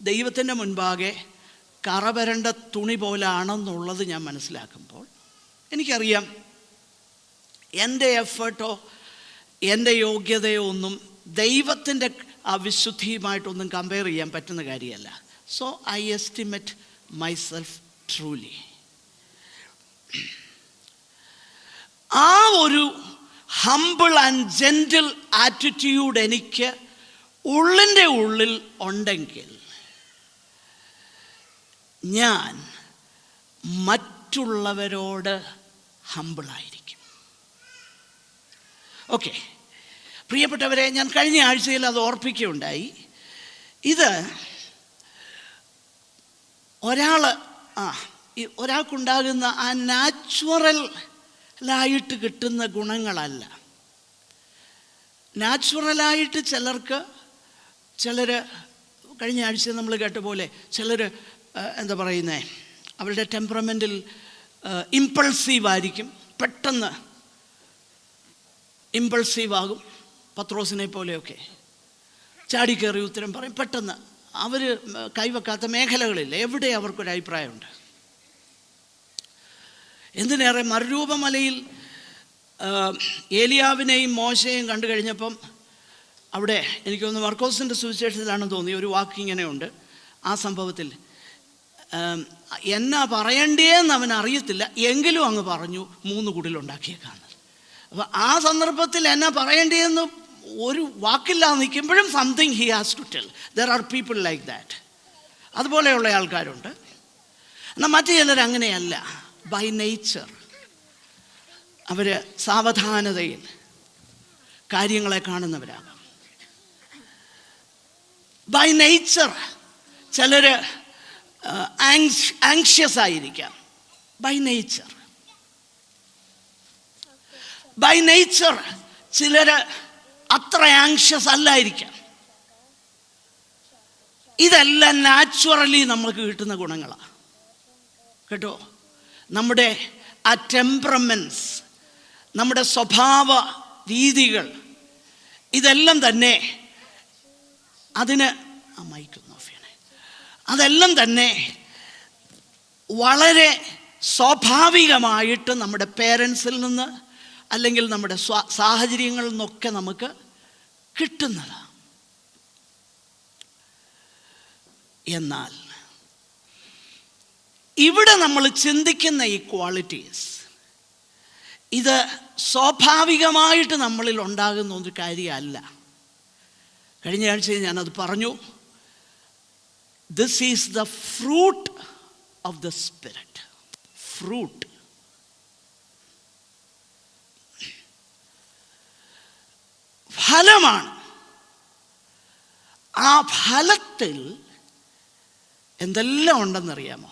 ദൈവത്തിൻ്റെ മുൻപാകെ കറപരണ്ട തുണി പോലാണെന്നുള്ളത് ഞാൻ മനസ്സിലാക്കുമ്പോൾ എനിക്കറിയാം, എൻ്റെ എഫേർട്ടോ എൻ്റെ യോഗ്യതയോ ഒന്നും ദൈവത്തിൻ്റെ ആ വിശുദ്ധിയുമായിട്ടൊന്നും കമ്പയർ ചെയ്യാൻ പറ്റുന്ന കാര്യമല്ല. So I estimate myself truly. ആ ഒരു ഹംബിൾ ആൻഡ് ജെൻറ്റിൽ ആറ്റിറ്റ്യൂഡ് എനിക്ക് ഉള്ളിൻ്റെ ഉള്ളിൽ ഉണ്ടെങ്കിൽ ഞാൻ മറ്റുള്ളവരോട് ഹംബിളായിരിക്കും. ഓക്കെ, പ്രിയപ്പെട്ടവരെ, ഞാൻ കഴിഞ്ഞ ആഴ്ചയിൽ അത് ഓർപ്പിക്കുകയുണ്ടായി. ഇത് ഒരാൾക്കുണ്ടാകുന്ന ആ നാച്ചുറലായിട്ട് കിട്ടുന്ന ഗുണങ്ങളല്ല. നാച്ചുറലായിട്ട് ചിലർ കഴിഞ്ഞ ആഴ്ച നമ്മൾ കേട്ട പോലെ ചിലർ എന്താ പറയുന്നത്, അവരുടെ ടെമ്പറമെൻറ്റിൽ ഇമ്പൾസീവായിരിക്കും, പെട്ടെന്ന് ഇമ്പൾസീവാകും. പത്രോസിനെ പോലെയൊക്കെ ചാടിക്കയറി ഉത്തരം പറയും പെട്ടെന്ന്. അവർ കൈവെക്കാത്ത മേഖലകളില്ല, എവിടെ അവർക്കൊരു അഭിപ്രായമുണ്ട്. എന്തിനേറെ മറുരൂപമലയിൽ ഏലിയാവിനെയും മോശയെയും കണ്ടു കഴിഞ്ഞപ്പം അവിടെ എനിക്ക് തോന്നുന്നു മർക്കോസിൻ്റെ സുവിശേഷത്തിലാണെന്ന് തോന്നി ഒരു വാക്ക് ഇങ്ങനെയുണ്ട് ആ സംഭവത്തിൽ, എന്നാ പറയണ്ടേന്ന് അവൻ അറിയത്തില്ല, എങ്കിലും അങ്ങ് പറഞ്ഞു 3 കുടിലുണ്ടാക്കിയേക്കാണ്. അപ്പോൾ ആ സന്ദർഭത്തിൽ എന്നാ പറയണ്ടേന്ന് ഒരു വാക്കില്ലാതെ നിൽക്കുമ്പോഴും something he has to tell. There are people like that. അതുപോലെയുള്ള ആൾക്കാരുണ്ട്. എന്നാൽ മറ്റു ചിലർ അങ്ങനെയല്ല. ബൈ നേച്ചർ അവർ സാവധാനതയിൽ കാര്യങ്ങളെ കാണുന്നവരാകാം. ബൈ നേച്ചർ ചിലർ ആങ്ഷ്യസ് ആയിരിക്കാം. ബൈ നേച്ചർ ചിലർ അത്ര ആങ്ഷ്യസ് അല്ലായിരിക്കാം. ഇതെല്ലാം നാച്ചുറലി നമ്മൾക്ക് കിട്ടുന്ന ഗുണങ്ങളാണ് കേട്ടോ. നമ്മുടെ ആ ടെമ്പറമെൻറ്റ്സ്, നമ്മുടെ സ്വഭാവ രീതികൾ ഇതെല്ലാം തന്നെ അതിന് മൈക്കൊന്ന് ഓഫ് ചെയ്യണേ. അതെല്ലാം തന്നെ വളരെ സ്വാഭാവികമായിട്ട് നമ്മുടെ പേരൻസിൽ നിന്ന് അല്ലെങ്കിൽ നമ്മുടെ സാഹചര്യങ്ങളിൽ നിന്നൊക്കെ നമുക്ക് കിട്ടുന്നതാണ്. എന്നാൽ ഇവിടെ നമ്മൾ ചിന്തിക്കുന്ന ഈ ക്വാളിറ്റീസ് ഇത് സ്വാഭാവികമായിട്ട് നമ്മളിൽ ഉണ്ടാകുന്ന ഒരു കാര്യമല്ല. കഴിഞ്ഞ ആഴ്ച ഞാനത് പറഞ്ഞു. This is the fruit of the spirit. Fruit. ഫലമാണ്. ആ ഫലത്തിൽ എന്തെല്ലാം ഉണ്ടെന്നറിയാമോ?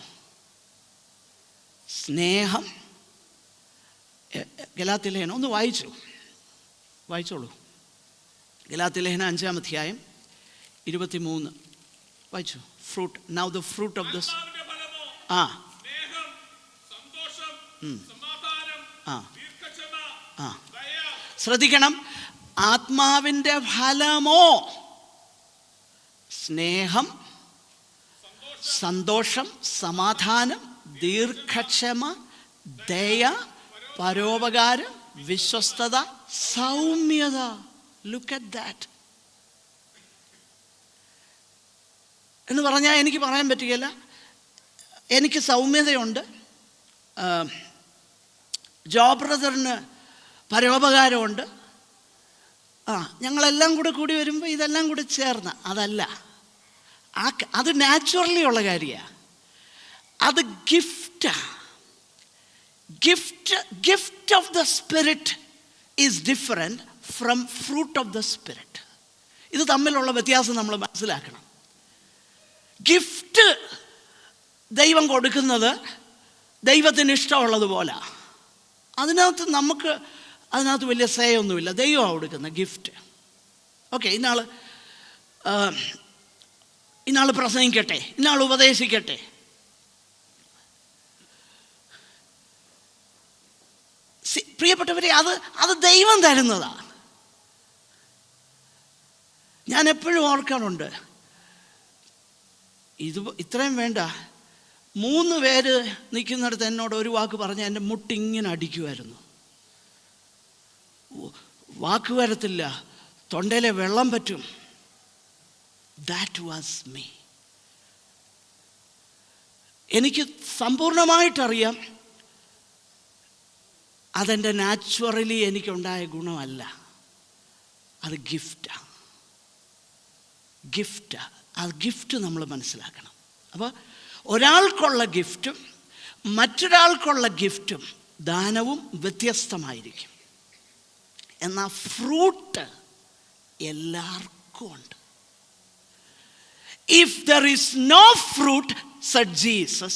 സ്നേഹം. ഗലാത്യലേഖനം ഒന്ന് വായിച്ചോളൂ. ഗലാത്യലേഖനം 5-ാം അധ്യായം 23 വായിച്ചു. Fruit. Now the fruit of this. ശ്രദ്ധിക്കണം. ആത്മാവിൻ്റെ ഫലമോ സ്നേഹം, സന്തോഷം, സമാധാനം, ദീർഘക്ഷമ, ദയ, പരോപകാരം, വിശ്വസ്തത, സൗമ്യത. Look at that. എന്ന് പറഞ്ഞാൽ എനിക്ക് പറയാൻ പറ്റുകയില്ല. എനിക്ക് സൗമ്യതയുണ്ട്, ജോ ബ്രദറിന് പരോപകാരമുണ്ട്. ഞങ്ങളെല്ലാം കൂടി വരുമ്പോൾ ഇതെല്ലാം കൂടി ചേർന്ന് അതല്ല. അത് നാച്ചുറലി ഉള്ള കാര്യമാണ്. അത് ഗിഫ്റ്റാണ്. Gift of the spirit is different from fruit of the spirit. ഇത് തമ്മിലുള്ള വ്യത്യാസം നമ്മൾ മനസ്സിലാക്കണം. ഗിഫ്റ്റ് ദൈവം കൊടുക്കുന്നത് ദൈവത്തിന് ഇഷ്ടമുള്ളതുപോലെ. അതിനകത്ത് വലിയ സേയൊന്നുമില്ല. ദൈവമാണ് കൊടുക്കുന്ന ഗിഫ്റ്റ്. ഓക്കെ, ഇന്നാൾ പ്രസംഗിക്കട്ടെ, ഇന്നാൾ ഉപദേശിക്കട്ടെ. പ്രിയപ്പെട്ടവരെ, അത് ദൈവം തരുന്നതാണ്. ഞാൻ എപ്പോഴും ഓർക്കാറുണ്ട്, ഇത്രയും വേണ്ട. 3 പേര് നിൽക്കുന്നിടത്ത് എന്നോട് ഒരു വാക്ക് പറഞ്ഞാൽ എൻ്റെ മുട്ടിങ്ങനെ അടിക്കുമായിരുന്നു. വാക്ക് വരത്തില്ല, തൊണ്ടയിലെ വെള്ളം പറ്റും. That was me. എനിക്ക് സമ്പൂർണമായിട്ടറിയാം അതെൻ്റെ നാച്ചുറലി എനിക്കുണ്ടായ ഗുണമല്ല. അത് ഗിഫ്റ്റാണ്. ആ ഗിഫ്റ്റ് നമ്മൾ മനസ്സിലാക്കണം. അപ്പോൾ ഒരാൾക്കുള്ള ഗിഫ്റ്റും മറ്റൊരാൾക്കുള്ള ഗിഫ്റ്റും ദാനവും വ്യത്യസ്തമായിരിക്കും. എന്നാൽ ഫ്രൂട്ട് എല്ലാവർക്കും ഉണ്ട്. If there is no fruit, said Jesus,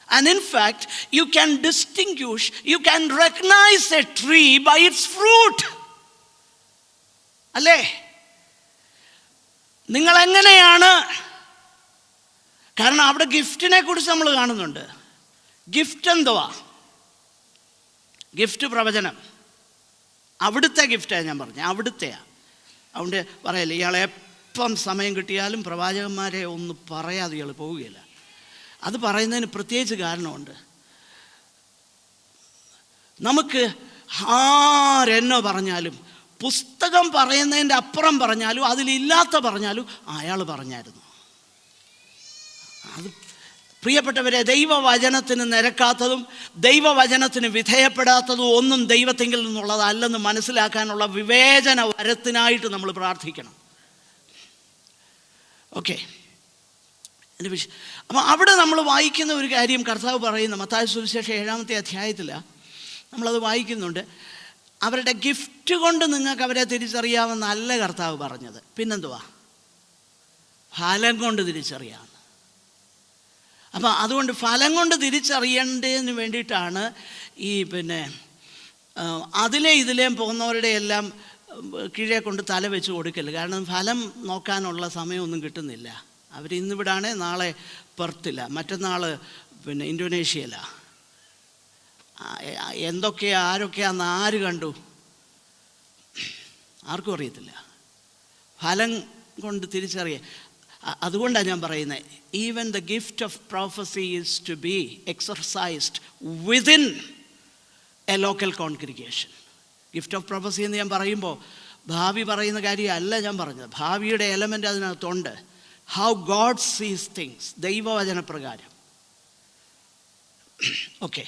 and in fact you can distinguish, you can recognize a tree by its fruit. അല്ലേ? നിങ്ങൾ എങ്ങനെയാണ്? കാരണം അവിടെ ഗിഫ്റ്റിനെ കുറിച്ച് നമ്മൾ കാണുന്നുണ്ട്. ഗിഫ്റ്റ് എന്തുവാ? ഗിഫ്റ്റ് പ്രവചനം. അവിടുത്തെ ഗിഫ്റ്റാണ് ഞാൻ പറഞ്ഞത്, അവിടുത്തെയാണ്. അതുകൊണ്ട് പറയല്ലേ, ഇയാളെ എപ്പം സമയം കിട്ടിയാലും പ്രവാചകന്മാരെ ഒന്ന് പറയാതെ ഇയാൾ പോവുകയില്ല. അത് പറയുന്നതിന് പ്രത്യേകിച്ച് കാരണമുണ്ട്. നമുക്ക് ആരെന്നോ പറഞ്ഞാലും, പുസ്തകം പറയുന്നതിൻ്റെ അപ്പുറം പറഞ്ഞാലും, അതിലില്ലാത്ത പറഞ്ഞാലും അയാൾ പറഞ്ഞായിരുന്നു. അത് പ്രിയപ്പെട്ടവരെ, ദൈവവചനത്തിന് നിരക്കാത്തതും ദൈവവചനത്തിന് വിധേയപ്പെടാത്തതും ഒന്നും ദൈവത്തെങ്കിൽ നിന്നുള്ളതല്ലെന്ന് മനസ്സിലാക്കാനുള്ള വിവേചന വരത്തിനായിട്ട് നമ്മൾ പ്രാർത്ഥിക്കണം. ഓക്കെ. അപ്പം അവിടെ നമ്മൾ വായിക്കുന്ന ഒരു കാര്യം കർത്താവ് പറയുന്ന മത്തായി സുവിശേഷം 7-ാമത്തെ അധ്യായത്തിൽ നമ്മളത് വായിക്കുന്നുണ്ട്. അവരുടെ ഗിഫ്റ്റ് കൊണ്ട് നിങ്ങൾക്ക് അവരെ തിരിച്ചറിയാമെന്നല്ല കർത്താവ് പറഞ്ഞത്. പിന്നെന്തുവാ? ഫലം കൊണ്ട് തിരിച്ചറിയാമെന്ന്. അപ്പം അതുകൊണ്ട് ഫലം കൊണ്ട് തിരിച്ചറിയേണ്ടതിന് വേണ്ടിയിട്ടാണ് ഈ ഇതിലേയും പോകുന്നവരുടെ എല്ലാം കീഴേ കൊണ്ട് തല വെച്ച് കൊടുക്കല്. കാരണം ഫലം നോക്കാനുള്ള സമയമൊന്നും കിട്ടുന്നില്ല. അവർ ഇന്നിവിടാണ്, നാളെ പെർത്തില്ല, മറ്റന്നാൾ ഇന്തോനേഷ്യയിലാണ്. ആരൊക്കെയാന്ന് ആര് കണ്ടു? ആർക്കും അറിയത്തില്ല. ഫലം കൊണ്ട് തിരിച്ചറിയാം. അതുകൊണ്ടാണ് ഞാൻ പറയുന്നത്, even the gift of prophecy is to be exercised within a local congregation. Gift of prophecy എന്ന് ഞാൻ പറയുമ്പോൾ ഭാവി പറയുന്ന കാര്യമല്ല ഞാൻ പറഞ്ഞത്, ഭാവിയുടെ എലമെൻ്റ് അതിനകത്തുണ്ട്. ഹൗ ഗോഡ് സീസ് തിങ്സ്, ദൈവവചനപ്രകാരം. ഓക്കെ,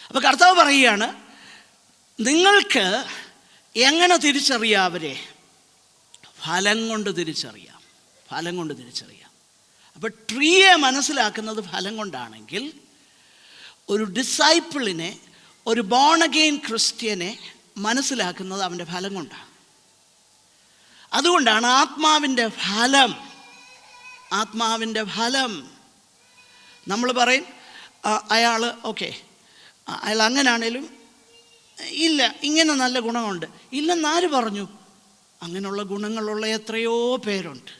അപ്പോൾ കർത്താവ് പറയുകയാണ്, നിങ്ങൾക്ക് എങ്ങനെ തിരിച്ചറിയാം അവരെ? ഫലം കൊണ്ട് തിരിച്ചറിയാം. ഫലം കൊണ്ട് തിരിച്ചറിയാം. അപ്പോൾ ട്രീയെ മനസ്സിലാക്കുന്നത് ഫലം കൊണ്ടാണെങ്കിൽ, ഒരു ഡിസൈപ്പിളിനെ, ഒരു ബോൺ അഗെയിൻ ക്രിസ്ത്യനെ മനസ്സിലാക്കുന്നത് അവൻ്റെ ഫലം കൊണ്ടാണ്. അതുകൊണ്ടാണ് ആത്മാവിൻ്റെ ഫലം നമ്മൾ പറയും, അയാൾ ഓക്കെ, അയാൾ അങ്ങനെയാണേലും ഇല്ല, ഇങ്ങനെ നല്ല ഗുണമുണ്ട്. ഇല്ലെന്നാര് പറഞ്ഞു? അങ്ങനെയുള്ള ഗുണങ്ങളുള്ള എത്രയോ പേരുണ്ട്.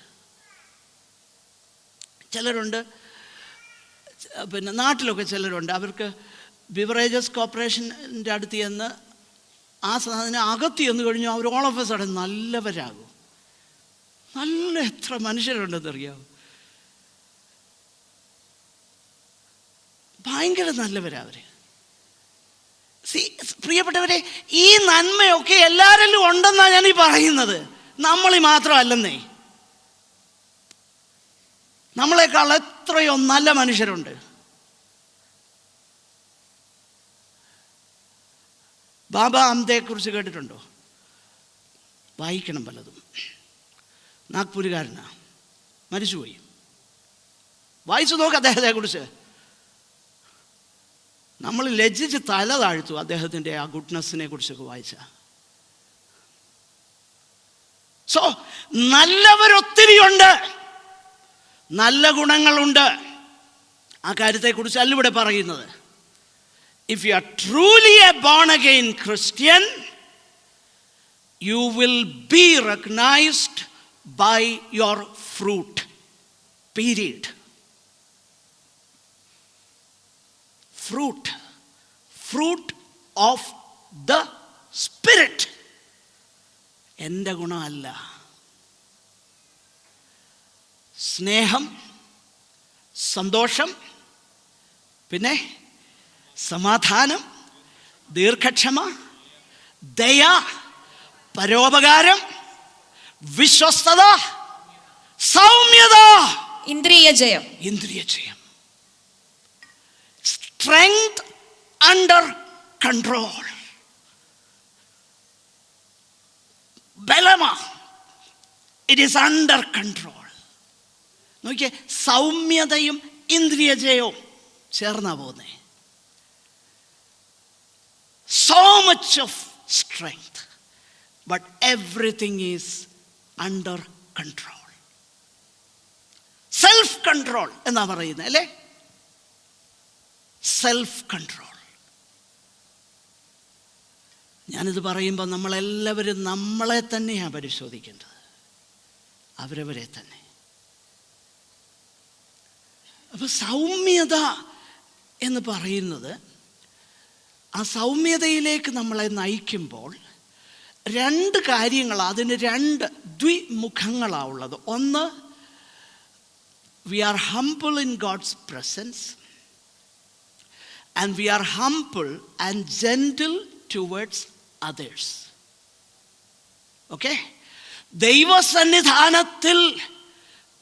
ചിലരുണ്ട്, പിന്നെ നാട്ടിലൊക്കെ ചിലരുണ്ട്, അവർക്ക് ബിവറേജസ് കോർപ്പറേഷൻ്റെ അടുത്ത് ചെന്ന് ആ സാധനം അകത്ത് ചെന്ന് കഴിഞ്ഞാൽ അവർ ഓൾ ഓഫ് എ സഡൻ നല്ലവരാകും. നല്ല എത്ര മനുഷ്യരുണ്ടെന്നറിയാവും, ഭയങ്കര നല്ലവരാ അവർ. പ്രിയപ്പെട്ടവരെ, ഈ നന്മയൊക്കെ എല്ലാവരിലും ഉണ്ടെന്നാണ് ഞാനീ പറയുന്നത്. നമ്മളീ മാത്രമല്ലെന്നേ, നമ്മളെക്കാൾ എത്രയോ നല്ല മനുഷ്യരുണ്ട്. ബാബ അംദേക്കുറിച്ച് കേട്ടിട്ടുണ്ടോ? വായിക്കണം പലതും. നാഗ്പൂരുകാരനാ, മരിച്ചുപോയി. വായിച്ചു നോക്ക് അദ്ദേഹത്തെക്കുറിച്ച്. നമ്മൾ ലജ്ജിച്ച് തല താഴ്ത്തു അദ്ദേഹത്തിൻ്റെ ആ ഗുഡ്നെസ്സിനെ കുറിച്ചൊക്കെ വായിച്ച. സോ നല്ലവരൊത്തിരിയുണ്ട്, നല്ല ഗുണങ്ങളുണ്ട്. ആ കാര്യത്തെക്കുറിച്ചല്ല ഇവിടെ പറയുന്നത്. If you are truly a born again Christian, you will be recognized by your fruit. Period. Fruit of the Spirit. എൻ്റെ ഗുണമല്ല. സ്നേഹം, സന്തോഷം, പിന്നെ സമാധാനം, ദീർഘക്ഷമ, ദയ, പരോപകാരം, വിശ്വസ്തത, സൗമ്യത, ഇന്ദ്രിയജയം, സ്ട്രെങ്ത് അണ്ടർ കൺട്രോൾ, ബലമ, ഇറ്റ് ഈസ് അണ്ടർ കൺട്രോൾ. നോക്കിയേ, സൗമ്യതയും ഇന്ദ്രിയജയവും ചേർന്നാ പോകുന്നേ. So much of strength, but everything is under control. Self control എന്നാ പറയുന്നത് അല്ലേ? Self control. ഞാനിത് പറയുമ്പോൾ നമ്മളെല്ലാവരും നമ്മളെ തന്നെയാണ് പരിശോധിക്കേണ്ടത്, അവരവരെ തന്നെ. അപ്പോൾ സൗമ്യത എന്ന് പറയുന്നത്, ആ സൗമ്യതയിലേക്ക് നമ്മളെ നയിക്കുമ്പോൾ രണ്ട് കാര്യങ്ങൾ, അതിന് രണ്ട് ദ്വിമുഖങ്ങളാണുള്ളത്. ഒന്ന്, we are humble in God's presence, and we are humble and gentle towards others. Okay, ദൈവസന്നിധാനത്തിൽ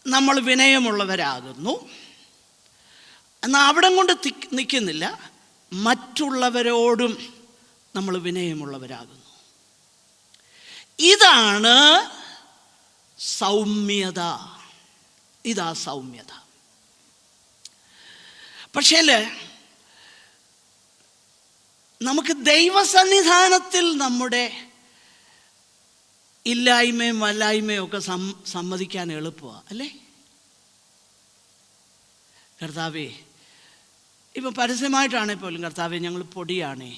നമ്മൾ വിനയമുള്ളവരാകുന്നു. എന്നാൽ അവിടം കൊണ്ട് നിൽക്കുന്നില്ല, മറ്റുള്ളവരോടും നമ്മൾ വിനയമുള്ളവരാകുന്നു. ഇതാണ് സൗമ്യത. ഇതാ സൗമ്യത. പക്ഷേ നമുക്ക് ദൈവസന്നിധാനത്തിൽ നമ്മുടെ ഇല്ലായ്മയും വല്ലായ്മയും ഒക്കെ സമ്മതിക്കാൻ എളുപ്പമാണ് അല്ലേ? കർത്താവേ, ഇപ്പം പരസ്യമായിട്ടാണെങ്കിൽ പോലും, കർത്താവേ ഞങ്ങൾ പൊടിയാണേ,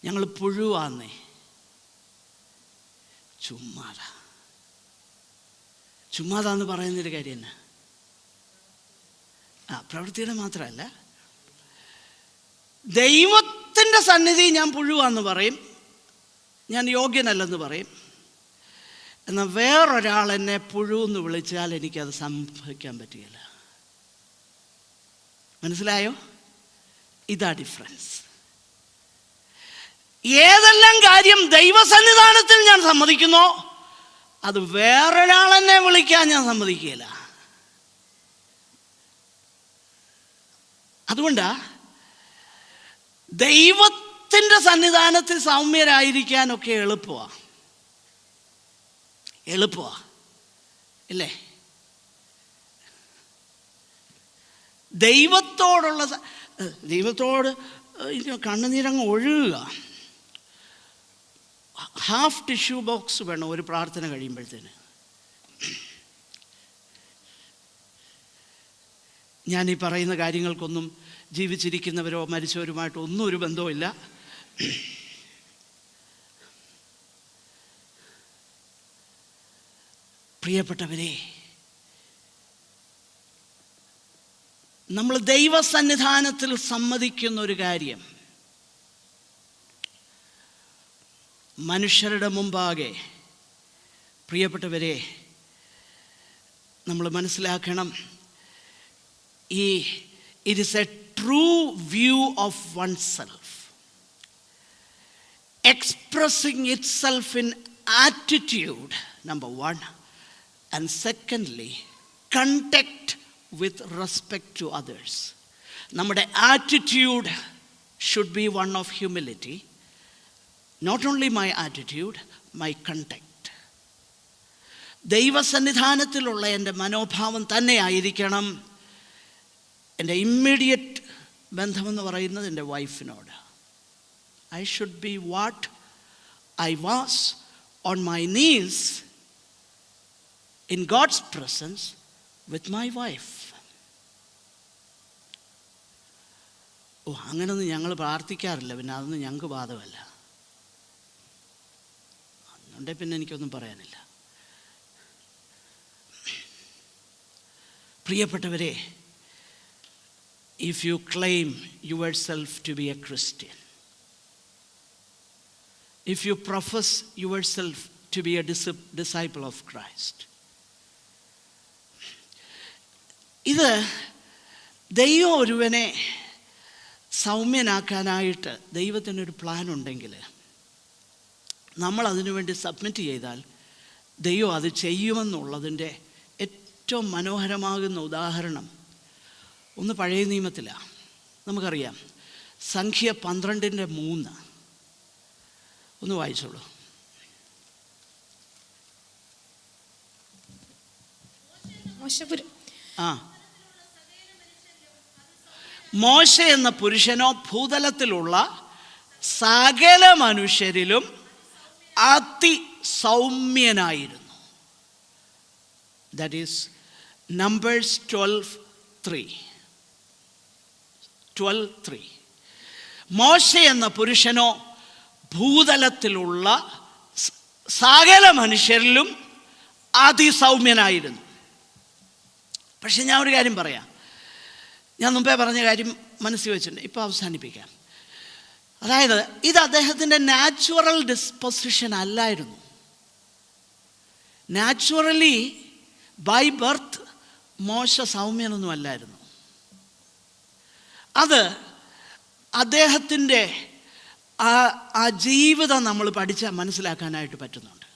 ഞങ്ങൾ പുഴുവാന്നേ. ചുമ്മാതാന്ന് പറയുന്നൊരു കാര്യം തന്നെ. പ്രവൃത്തിയുടെ മാത്രമല്ല, ദൈവത്തിൻ്റെ സന്നിധി ഞാൻ പുഴുവാന്ന് പറയും, ഞാൻ യോഗ്യനല്ലെന്ന് പറയും. എന്നാൽ വേറൊരാൾ എന്നെ പുഴുവെന്ന് വിളിച്ചാൽ എനിക്കത് സംഭവിക്കാൻ പറ്റുകയില്ല. മനസ്സിലായോ? ഇതാ ഡിഫറൻസ്. ഏതെല്ലാം കാര്യം ദൈവസന്നിധാനത്തിൽ ഞാൻ സമ്മതിക്കുന്നോ അത് വേറൊരാൾ എന്നെ വിളിക്കാൻ ഞാൻ സമ്മതിക്കുകയില്ല. അതുകൊണ്ടാ ദൈവത്തിൻ്റെ സന്നിധാനത്തിൽ സൗമ്യരായിരിക്കാനൊക്കെ എളുപ്പമാണ് ഇല്ലേ? ദൈവത്തോട് കണ്ണുനീരങ്ങ് ഒഴുകുക. ഹാഫ് ടിഷ്യൂ ബോക്സ് വേണം ഒരു പ്രാർത്ഥന കഴിയുമ്പോഴത്തേന്. ഞാൻ ഈ പറയുന്ന കാര്യങ്ങൾക്കൊന്നും ജീവിച്ചിരിക്കുന്നവരോ മരിച്ചവരുമായിട്ടോ ഒന്നും ഒരു ബന്ധവുമില്ല. പ്രിയപ്പെട്ടവരെ, നമ്മൾ ദൈവസന്നിധാനത്തിൽ സമ്മതിക്കുന്ന ഒരു കാര്യം മനുഷ്യരുടെ മുമ്പാകെ, പ്രിയപ്പെട്ടവരെ, നമ്മൾ മനസ്സിലാക്കണം, it is a true view of oneself, expressing itself in attitude, number one, and secondly, contact with respect to others. നമ്മുടെ attitude should be one of humility. Not only my attitude, my contact. ദൈവസന്നിധാനത്തിലുള്ള എൻ്റെ മനോഭാവം തന്നെ ആയിരിക്കണം എൻ്റെ ഇമ്മീഡിയറ്റ് ബന്ധമെന്ന് പറയുന്നത് എൻ്റെ വൈഫിനോട്. I should be what I was on my knees in God's presence with my wife. അങ്ങനൊന്നും ഞങ്ങൾ പ്രാർത്ഥിക്കാറില്ല, പിന്നെ അതൊന്നും ഞങ്ങൾക്ക് ബാധകമല്ല. അതുകൊണ്ടേ പിന്നെ എനിക്കൊന്നും പറയാനില്ല. പ്രിയപ്പെട്ടവരെ, if you claim yourself to be a Christian, if you profess yourself to be a disciple of Christ, ഇത് ദൈവം ഒരുവനെ സൗമ്യനാക്കാനായിട്ട് ദൈവത്തിനൊരു പ്ലാൻ ഉണ്ടെങ്കിൽ നമ്മൾ അതിനുവേണ്ടി സബ്മിറ്റ് ചെയ്താൽ ദൈവം അത് ചെയ്യുമെന്നുള്ളതിൻ്റെ ഏറ്റവും മനോഹരമാകുന്ന ഉദാഹരണം ഒന്ന് പഴയ നിയമത്തിലാണ്. നമുക്കറിയാം, സംഖ്യ 12:3 ഒന്ന് വായിച്ചോളൂ. മോശ എന്ന പുരുഷനോ ഭൂതലത്തിലുള്ള സകല മനുഷ്യരിലും അതിസൗമ്യനായിരുന്നു. That is numbers 12:3. മോശ എന്ന പുരുഷനോ ഭൂതലത്തിലുള്ള സകല മനുഷ്യരിലും അതിസൗമ്യനായിരുന്നു. പക്ഷെ ഞാൻ ഒരു കാര്യം പറയാം, ഞാൻ മുമ്പേ പറഞ്ഞ കാര്യം മനസ്സിൽ വെച്ചിട്ടുണ്ട്, ഇപ്പോൾ അവസാനിപ്പിക്കാം. അതായത് ഇത് അദ്ദേഹത്തിൻ്റെ നാച്ചുറൽ ഡിസ്പൊസിഷൻ അല്ലായിരുന്നു. നാച്ചുറലി ബൈ ബർത്ത് മോശ സൗമ്യനൊന്നും അല്ലായിരുന്നു. അത് അദ്ദേഹത്തിൻ്റെ ആ ജീവിതം നമ്മൾ പഠിച്ചാൽ മനസ്സിലാക്കാനായിട്ട് പറ്റുന്നുണ്ട്.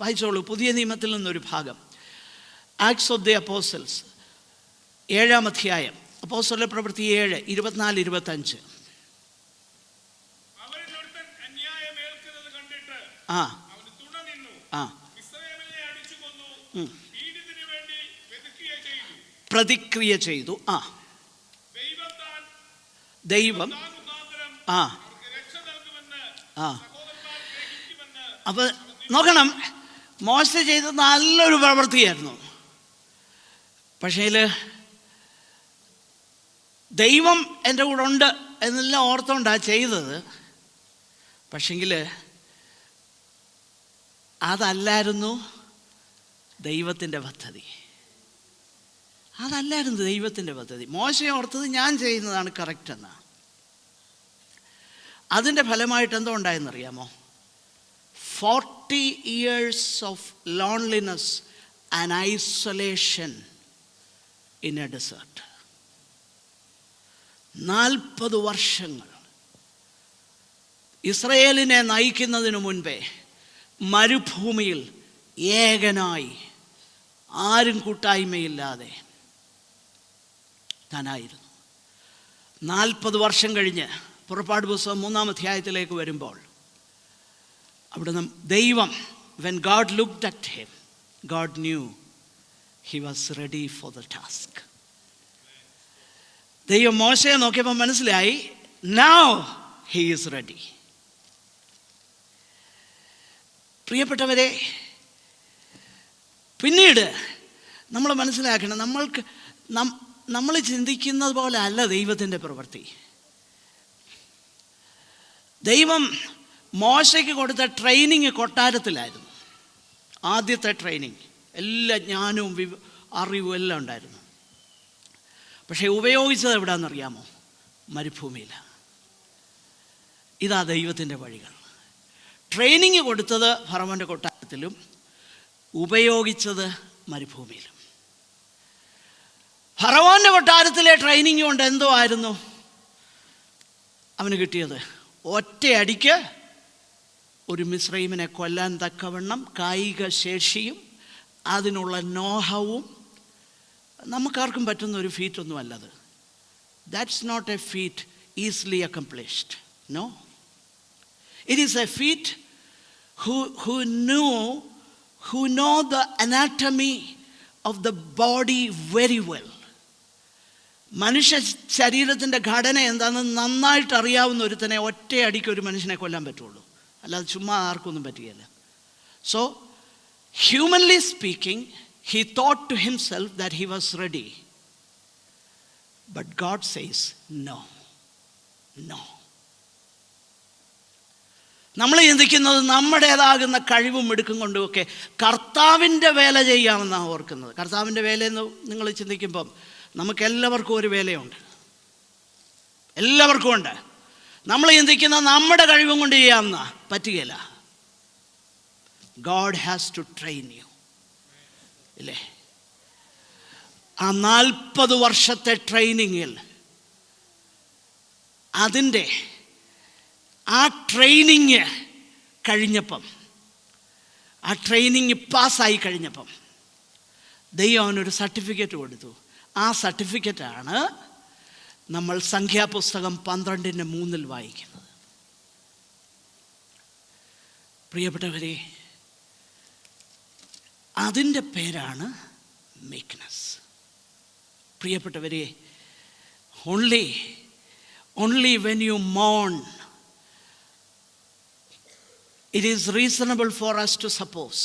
വായിച്ചോളൂ, പുതിയ നിയമത്തിൽ നിന്നൊരു ഭാഗം. ആക്ട്സ് ഓഫ് ദി അപ്പോസ്റ്റൽസ് 7-ാം അധ്യായം, അപ്പോസ്തലരുടെ പ്രവൃത്തി 7:24-25. പ്രതിക്രിയ ചെയ്തു. ദൈവം അപ്പൊ നോക്കണം, മോശ ചെയ്ത നല്ലൊരു പ്രവൃത്തിയായിരുന്നു. പക്ഷേ ദൈവം എൻ്റെ കൂടെ ഉണ്ട് എന്നെല്ലാം ഓർത്തോണ്ടാണ് ചെയ്തത്. പക്ഷെങ്കിൽ അതല്ലായിരുന്നു ദൈവത്തിൻ്റെ പദ്ധതി. അതല്ലായിരുന്നു ദൈവത്തിൻ്റെ പദ്ധതി. മോശയെ ഓർത്തത് ഞാൻ ചെയ്യുന്നതാണ് കറക്റ്റ് എന്നാണ്. അതിൻ്റെ ഫലമായിട്ട് എന്തോ ഉണ്ടായെന്നറിയാമോ? 40 years of loneliness and isolation in a desert. 40 വർഷങ്ങൾ ഇസ്രയേലിനെ നയിക്കുന്നതിനു മുൻപേ മരുഭൂമിയിൽ ഏകനായി, ആരും കൂട്ടായ്മയില്ലാതെ താനായിരുന്നു. 40 വർഷം കഴിഞ്ഞ് പുറപ്പാട് പുസ്തകം 3-ാം അധ്യായത്തിലേക്ക് വരുമ്പോൾ അവിടെ ദൈവം, when God looked at him, God knew he was ready for the task. ദൈവം മോശയെ നോക്കിയപ്പോൾ മനസ്സിലായി, now he is ready. പ്രിയപ്പെട്ടവരെ, പിന്നീട് നമ്മൾ മനസ്സിലാക്കണം, നമ്മൾ ചിന്തിക്കുന്നത് പോലെ അല്ല ദൈവത്തിൻ്റെ പ്രവൃത്തി. ദൈവം മോശയ്ക്ക് കൊടുത്ത ട്രെയിനിങ് കൊട്ടാരത്തിലായിരുന്നു. ആദ്യത്തെ ട്രെയിനിങ്, എല്ലാ ജ്ഞാനവും അറിവും എല്ലാം ഉണ്ടായിരുന്നു. പക്ഷേ ഉപയോഗിച്ചത് എവിടെയാണെന്നറിയാമോ? മരുഭൂമിയിലാണ്. ഇതാ ദൈവത്തിൻ്റെ വഴികൾ. ട്രെയിനിങ് കൊടുത്തത് ഫറവോൻ്റെ കൊട്ടാരത്തിലും, ഉപയോഗിച്ചത് മരുഭൂമിയിലും. ഫറവോൻ്റെ കൊട്ടാരത്തിലെ ട്രെയിനിങ് കൊണ്ട് എന്തോ ആയിരുന്നു അവന് കിട്ടിയത്? ഒറ്റയടിക്ക് ഒരു മിസ്രൈമിനെ കൊല്ലാൻ തക്കവണ്ണം കായിക ശേഷിയും അതിനുള്ള നോഹവും. നമുക്കാർക്കും പറ്റുന്ന ഒരു ഫീറ്റൊന്നും അല്ലത്. That's not a feat easily accomplished. No, it is a feat who know the anatomy of the body very well. മനുഷ്യ ശരീരത്തിൻ്റെ ഘടന എന്താണെന്ന് നന്നായിട്ട് അറിയാവുന്ന ഒരുത്തനെ ഒറ്റയടിക്ക് ഒരു മനുഷ്യനെ കൊല്ലാൻ പറ്റുള്ളൂ, അല്ലാതെ ചുമ്മാ ആർക്കൊന്നും പറ്റുകയില്ല. So humanly speaking, he thought to himself that he was ready. But God says no. നമ്മൾ ചിന്തിക്കുന്നത് നമ്മുടേതാകുന്ന കഴിവും എടുക്കും കൊണ്ടുമൊക്കെ കർത്താവിൻ്റെ വേല ചെയ്യാമെന്നാണ് ഓർക്കുന്നത്. കർത്താവിൻ്റെ വേലയെന്ന് നിങ്ങൾ ചിന്തിക്കുമ്പം നമുക്കെല്ലാവർക്കും ഒരു വേലയുണ്ട്, എല്ലാവർക്കും ഉണ്ട്. നമ്മൾ ചിന്തിക്കുന്ന നമ്മുടെ കഴിവും കൊണ്ട് ചെയ്യാമെന്ന പറ്റുകയില്ല. God has to train you. ഇല്ലേ? ആ 40 വർഷത്തെ ട്രെയിനിങ്ങിൽ അതിൻ്റെ ആ ട്രെയിനിങ് കഴിഞ്ഞപ്പം, ആ ട്രെയിനിങ് പാസ്സായി കഴിഞ്ഞപ്പം ദൈവം അവനൊരു സർട്ടിഫിക്കറ്റ് കൊടുത്തു. ആ സർട്ടിഫിക്കറ്റാണ് നമ്മൾ സംഖ്യാപുസ്തകം 12:3 വായിക്കുന്നത്. പ്രിയപ്പെട്ടവരെ, അതിൻ്റെ പേരാണ് meekness. പ്രിയപ്പെട്ടവരെ, only when you mourn, it is reasonable for us to suppose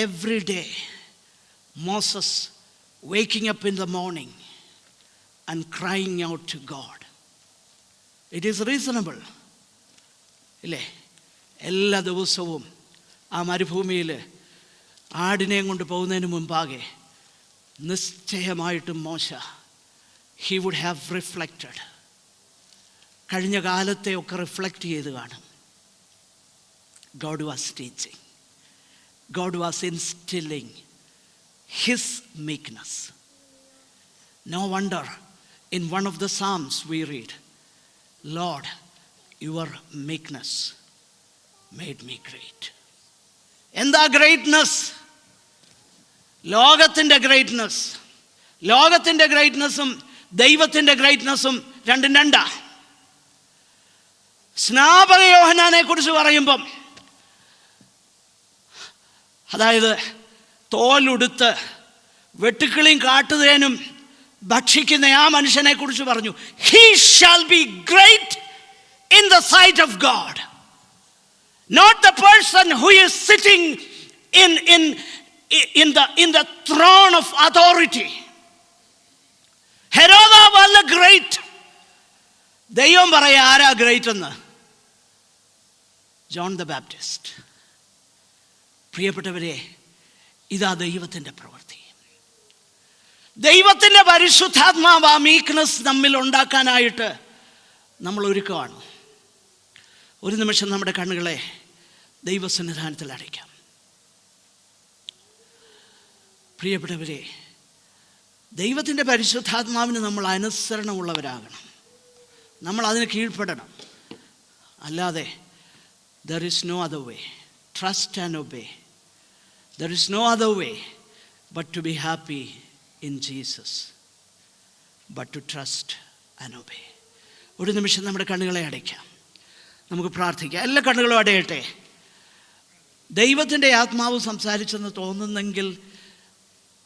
every day Moses waking up in the morning and crying out to God. It is reasonable. ഇല്ലേ? എല്ലാ ദിവസവും ആ മരുഭൂമിയിൽ ആടിനെയും കൊണ്ട് പോകുന്നതിന് മുമ്പാകെ നിശ്ചയമായിട്ടും മോശ, he would have reflected. കഴിഞ്ഞ കാലത്തെയൊക്കെ റിഫ്ലക്റ്റ് ചെയ്ത് കാണും. God was teaching. God was instilling his meekness. No wonder in one of the Psalms we read, Lord, your meekness made me great. എന്താ ഗ്രേറ്റ്നസ്? ലോകത്തിൻ്റെ ഗ്രേറ്റ്നസ്സും ദൈവത്തിൻ്റെ ഗ്രേറ്റ്നസ്സും രണ്ടും രണ്ടാ. സ്നാപക യോഹന്നാനെ കുറിച്ച് പറയുമ്പം, അതായത് തോലുടുത്ത് വെട്ടുക്കിളിയും കാട്ടുതേനും ഭക്ഷിക്കുന്ന ആ മനുഷ്യനെ കുറിച്ച് പറഞ്ഞു, he shall be great in the sight of God. Not the person who is sitting in the throne of authority. ഹെരോദാവല്ല ഗ്രേറ്റ്. ദൈവം പറയാ ആരാ ഗ്രേറ്റ് എന്ന്? John the Baptist. പ്രിയപ്പെട്ടവരെ, ഇതാ ദൈവത്തിൻ്റെ പ്രവൃത്തി. ദൈവത്തിൻ്റെ പരിശുദ്ധാത്മാവ് ആ മീക്ക്നെസ് നമ്മിൽ ഉണ്ടാക്കാനായിട്ട് നമ്മൾ ഒരുക്കമാണ്. ഒരു നിമിഷം നമ്മുടെ കണ്ണുകളെ ദൈവസന്നിധാനത്തിൽ അടയ്ക്കാം. പ്രിയപ്പെട്ടവരെ, ദൈവത്തിൻ്റെ പരിശുദ്ധാത്മാവിന് നമ്മൾ അനുസരണമുള്ളവരാകണം. നമ്മൾ അതിന് കീഴ്പ്പെടണം. അല്ലാതെ there is no other way. Trust and obey. There is no other way but to be happy in Jesus, but to trust and obey. ഒരു നിമിഷം നമ്മുടെ കണ്ണുകളെ അടയ്ക്കാം. നമുക്ക് പ്രാർത്ഥിക്കാം. എല്ലാ കണ്ണുകളും അടയട്ടെ. ദൈവത്തിൻ്റെ ആത്മാവ് സംസാരിച്ചെന്ന് തോന്നുന്നെങ്കിൽ,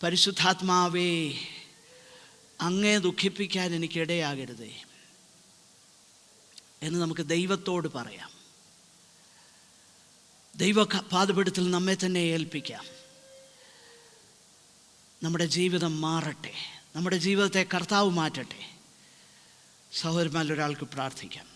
പരിശുദ്ധാത്മാവേ, അങ്ങേ ദുഃഖിപ്പിക്കാൻ എനിക്കിടയാകരുതേ എന്ന് നമുക്ക് ദൈവത്തോട് പറയാം. ദൈവ പാദപീഠത്തിൽ നമ്മെ തന്നെ ഏൽപ്പിക്കാം. നമ്മുടെ ജീവിതം മാറട്ടെ. നമ്മുടെ ജീവിതത്തെ കർത്താവ് മാറ്റട്ടെ. സഹോദരന്മാരിൽ ഒരാൾക്ക് പ്രാർത്ഥിക്കാം.